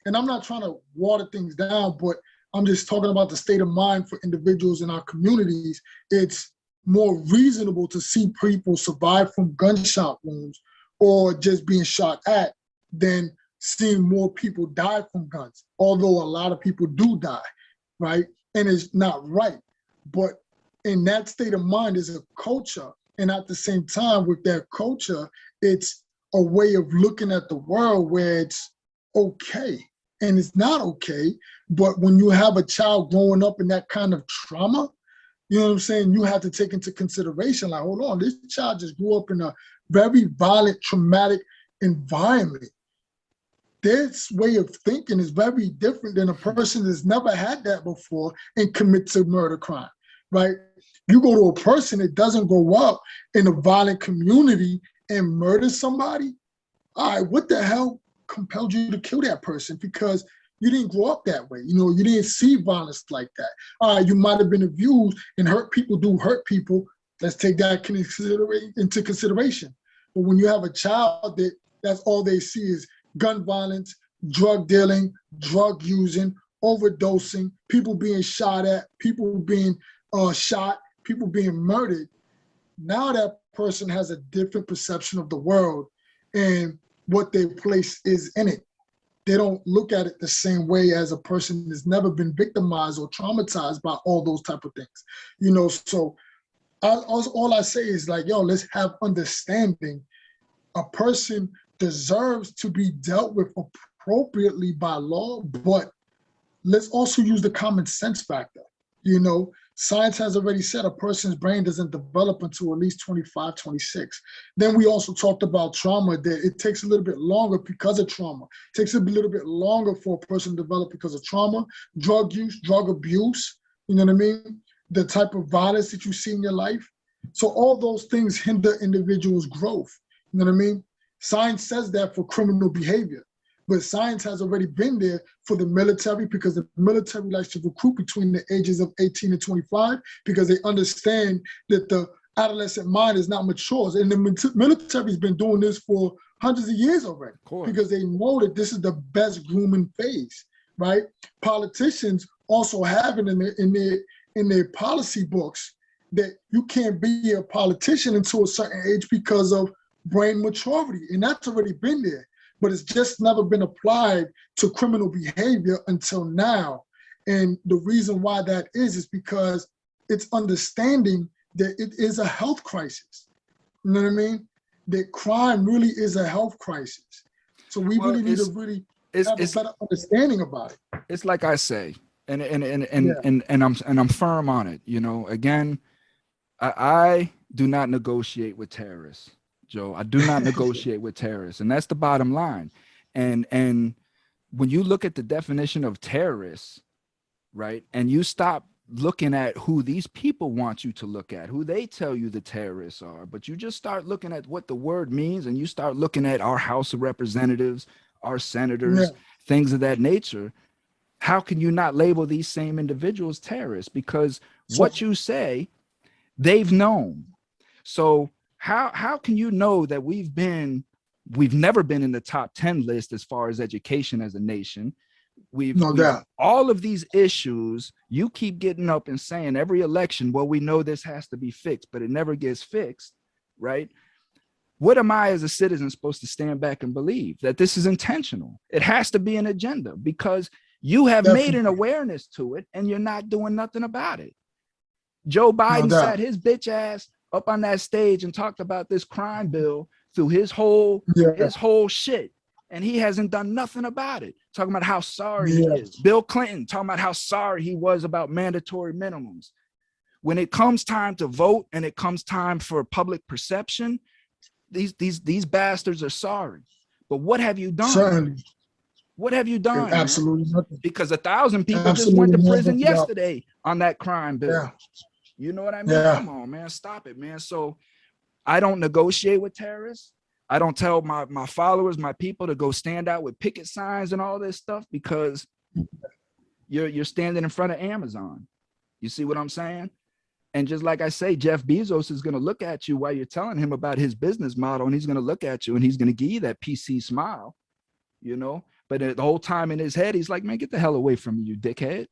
and I'm not trying to water things down, but I'm just talking about the state of mind for individuals in our communities. It's more reasonable to see people survive from gunshot wounds or just being shot at than seeing more people die from guns, although a lot of people do die, right? And it's not right. But in that state of mind is a culture. And at the same time, with that culture, it's a way of looking at the world where it's okay and it's not okay. But when you have a child growing up in that kind of trauma, you know what I'm saying? You have to take into consideration, like, hold on, this child just grew up in a very violent, traumatic environment. This way of thinking is very different than a person that's never had that before and commits a murder crime, right? You go to a person that doesn't grow up in a violent community and murder somebody, all right, what the hell compelled you to kill that person? Because you didn't grow up that way. You know, you didn't see violence like that. All right, you might have been abused, and hurt people do hurt people. Let's take that into consideration. But when you have a child that's all they see is gun violence, drug dealing, drug using, overdosing, people being shot at, people being shot, people being murdered, now that person has a different perception of the world and what their place is in it. They don't look at it the same way as a person that's never been victimized or traumatized by all those type of things. You know, so all I say is like, yo, let's have understanding. A person deserves to be dealt with appropriately by law, but let's also use the common sense factor. You know, science has already said a person's brain doesn't develop until at least 25, 26. Then we also talked about trauma, that it takes a little bit longer because of trauma. It takes a little bit longer for a person to develop because of trauma, drug use, drug abuse, you know what I mean? The type of violence that you see in your life. So all those things hinder individuals' growth, you know what I mean? Science says that for criminal behavior. But science has already been there for the military, because the military likes to recruit between the ages of 18 and 25 because they understand that the adolescent mind is not mature. And the military's been doing this for hundreds of years already because they know that this is the best grooming phase, right? Politicians also have it in their policy books that you can't be a politician until a certain age because of brain maturity, and that's already been there. But it's just never been applied to criminal behavior until now. And the reason why that is because it's understanding that it is a health crisis. You know what I mean? That crime really is a health crisis. So we really need to really have a better understanding about it. It's like I say, and I'm firm on it. You know, again, I do not negotiate with terrorists. Joe, I do not negotiate with terrorists, and that's the bottom line. And when you look at the definition of terrorists, right, and you stop looking at who these people want you to look at, who they tell you the terrorists are, but you just start looking at what the word means, and you start looking at our House of Representatives, our senators, things of that nature, how can you not label these same individuals terrorists? Because what you say, they've known. So how can you know that we've never been in the top 10 list as far as education as a nation? We've all of these issues, you keep getting up and saying every election, well, we know this has to be fixed, but it never gets fixed, right? What am I as a citizen supposed to stand back and believe? That this is intentional. It has to be an agenda because you have made an awareness to it and you're not doing nothing about it. Joe Biden sat his bitch ass up on that stage and talked about this crime bill through his whole shit. And he hasn't done nothing about it. Talking about how sorry he is. Bill Clinton talking about how sorry he was about mandatory minimums. When it comes time to vote and it comes time for public perception, these bastards are sorry. But what have you done? Certainly. What have you done? Absolutely nothing. Because 1,000 people just went to prison yesterday on that crime bill. Yeah. You know what I mean? Come on, man. Stop it, man. So I don't negotiate with terrorists. I don't tell my followers, my people to go stand out with picket signs and all this stuff because you're standing in front of Amazon. You see what I'm saying? And just like I say, Jeff Bezos is going to look at you while you're telling him about his business model, and he's going to look at you and he's going to give you that PC smile, you know? But the whole time in his head, he's like, man, get the hell away from me, you dickhead.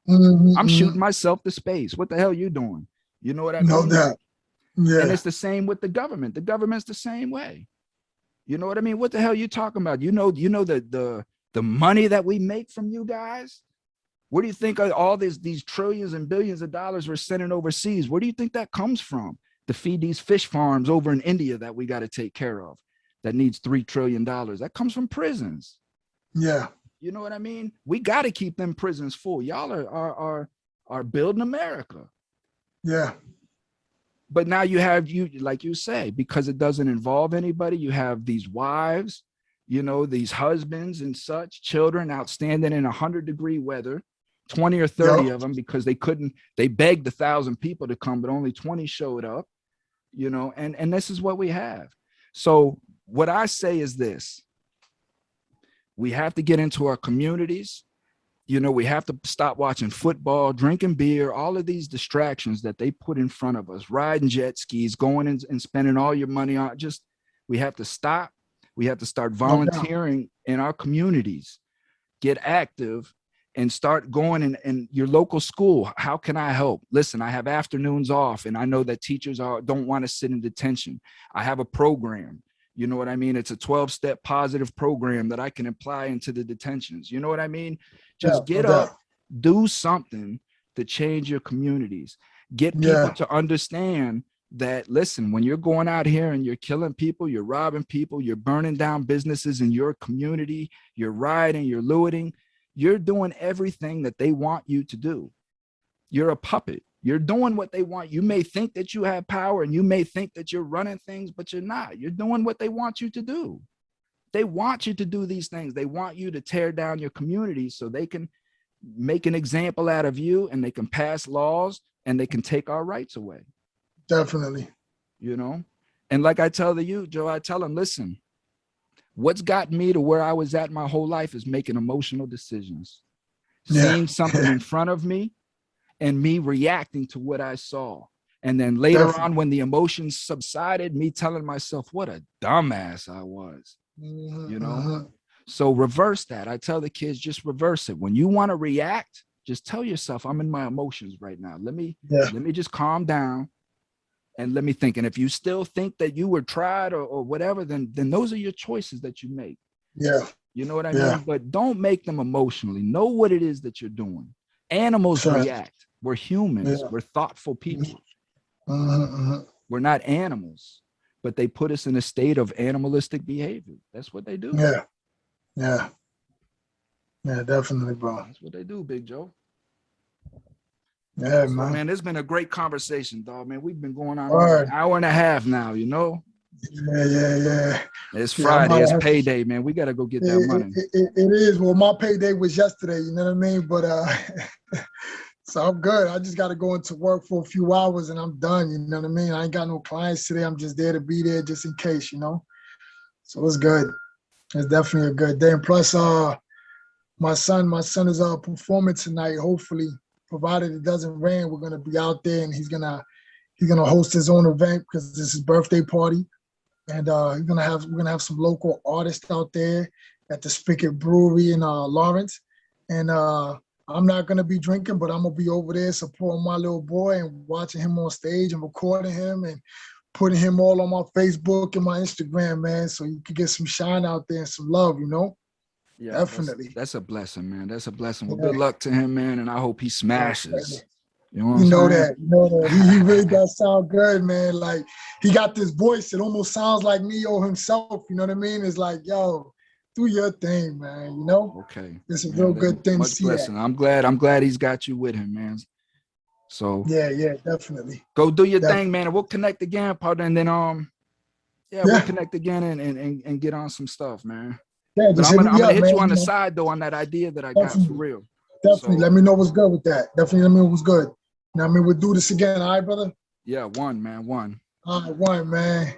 I'm shooting myself to space. What the hell are you doing? You know what I mean? No doubt. Yeah. And it's the same with the government. The government's the same way. You know what I mean? What the hell are you talking about? You know the money that we make from you guys? Where do you think all these trillions and billions of dollars we're sending overseas? Where do you think that comes from? To feed these fish farms over in India that we got to take care of that needs $3 trillion. That comes from prisons. Yeah. You know what I mean? We got to keep them prisons full. Y'all are building America. Yeah. But now you have, like you say, because it doesn't involve anybody, you have these wives, you know, these husbands and such, children outstanding in 100-degree weather, 20 or 30 of them because they begged 1,000 people to come, but only 20 showed up, you know, and this is what we have. So what I say is this: we have to get into our communities. You know, we have to stop watching football, drinking beer, all of these distractions that they put in front of us, riding jet skis, going and spending all your money on. We have to stop. We have to start volunteering in our communities, get active, and start going in your local school. How can I help? Listen, I have afternoons off, and I know that teachers don't want to sit in detention. I have a program. You know what I mean? It's a 12-step positive program that I can apply into the detentions. You know what I mean? Just get up, do something to change your communities. Get people to understand that, listen, when you're going out here and you're killing people, you're robbing people, you're burning down businesses in your community, you're rioting, you're looting, you're doing everything that they want you to do. You're a puppet. You're doing what they want. You may think that you have power and you may think that you're running things, but you're not. You're doing what they want you to do. They want you to do these things. They want you to tear down your community so they can make an example out of you, and they can pass laws and they can take our rights away. Definitely. You know? And like I tell the youth, Joe, I tell them, listen, what's gotten me to where I was at my whole life is making emotional decisions. Seeing something in front of me and me reacting to what I saw. And then later on, when the emotions subsided, me telling myself what a dumbass I was, you know? So reverse that. I tell the kids, just reverse it. When you want to react, just tell yourself, I'm in my emotions right now. Let me just calm down and let me think. And if you still think that you were tried or whatever, then those are your choices that you make. Yeah. You know what I mean? But don't make them emotionally. Know what it is that you're doing. Animals react. We're humans. We're thoughtful people. We're not animals, but they put us in a state of animalistic behavior. That's what they do. Yeah, definitely, bro. That's what they do, Big Joe. Yeah, so, man. It's been a great conversation, dog. Man, we've been going on an hour and a half now, you know? Yeah. It's Friday. It's payday, man. We got to go get that money. It is. Well, my payday was yesterday, you know what I mean? But so I'm good. I just got to go into work for a few hours and I'm done, you know what I mean? I ain't got no clients today. I'm just there to be there just in case, you know? So it's good. It's definitely a good day. And plus, my son is performing tonight. Hopefully, provided it doesn't rain, we're gonna be out there, and he's gonna host his own event because this is his birthday party, and we're gonna have some local artists out there at the Spigot Brewery in Lawrence, and I'm not gonna be drinking, but I'm gonna be over there supporting my little boy and watching him on stage and recording him and putting him all on my Facebook and my Instagram, man, so you can get some shine out there and some love, you know? Yeah, Definitely. that's a blessing, man. That's a blessing. Well, Yeah. good luck to him, man, and I hope he smashes. You know what I'm You know saying? that. You know that. He really does sound good, man. Like, he got this voice that almost sounds like Neo himself. You know what I mean? It's like, yo, do your thing, man. You know? Okay. It's a Man, real good thing to much see blessing. that. I'm glad he's got you with him, man. So Yeah, definitely. go do your Definitely. thing, man, and we'll connect again, partner. And then we'll connect again and get on some stuff, man. Yeah, But just I'm hit gonna me up, hit man. you on You the know? side though on that idea that I got for Definitely. real. Definitely. So, Let me know what's good with that. Definitely let me know what's good. Now, I mean, we'll do this again. All right, brother? yeah, one, man, one. All right, one, man.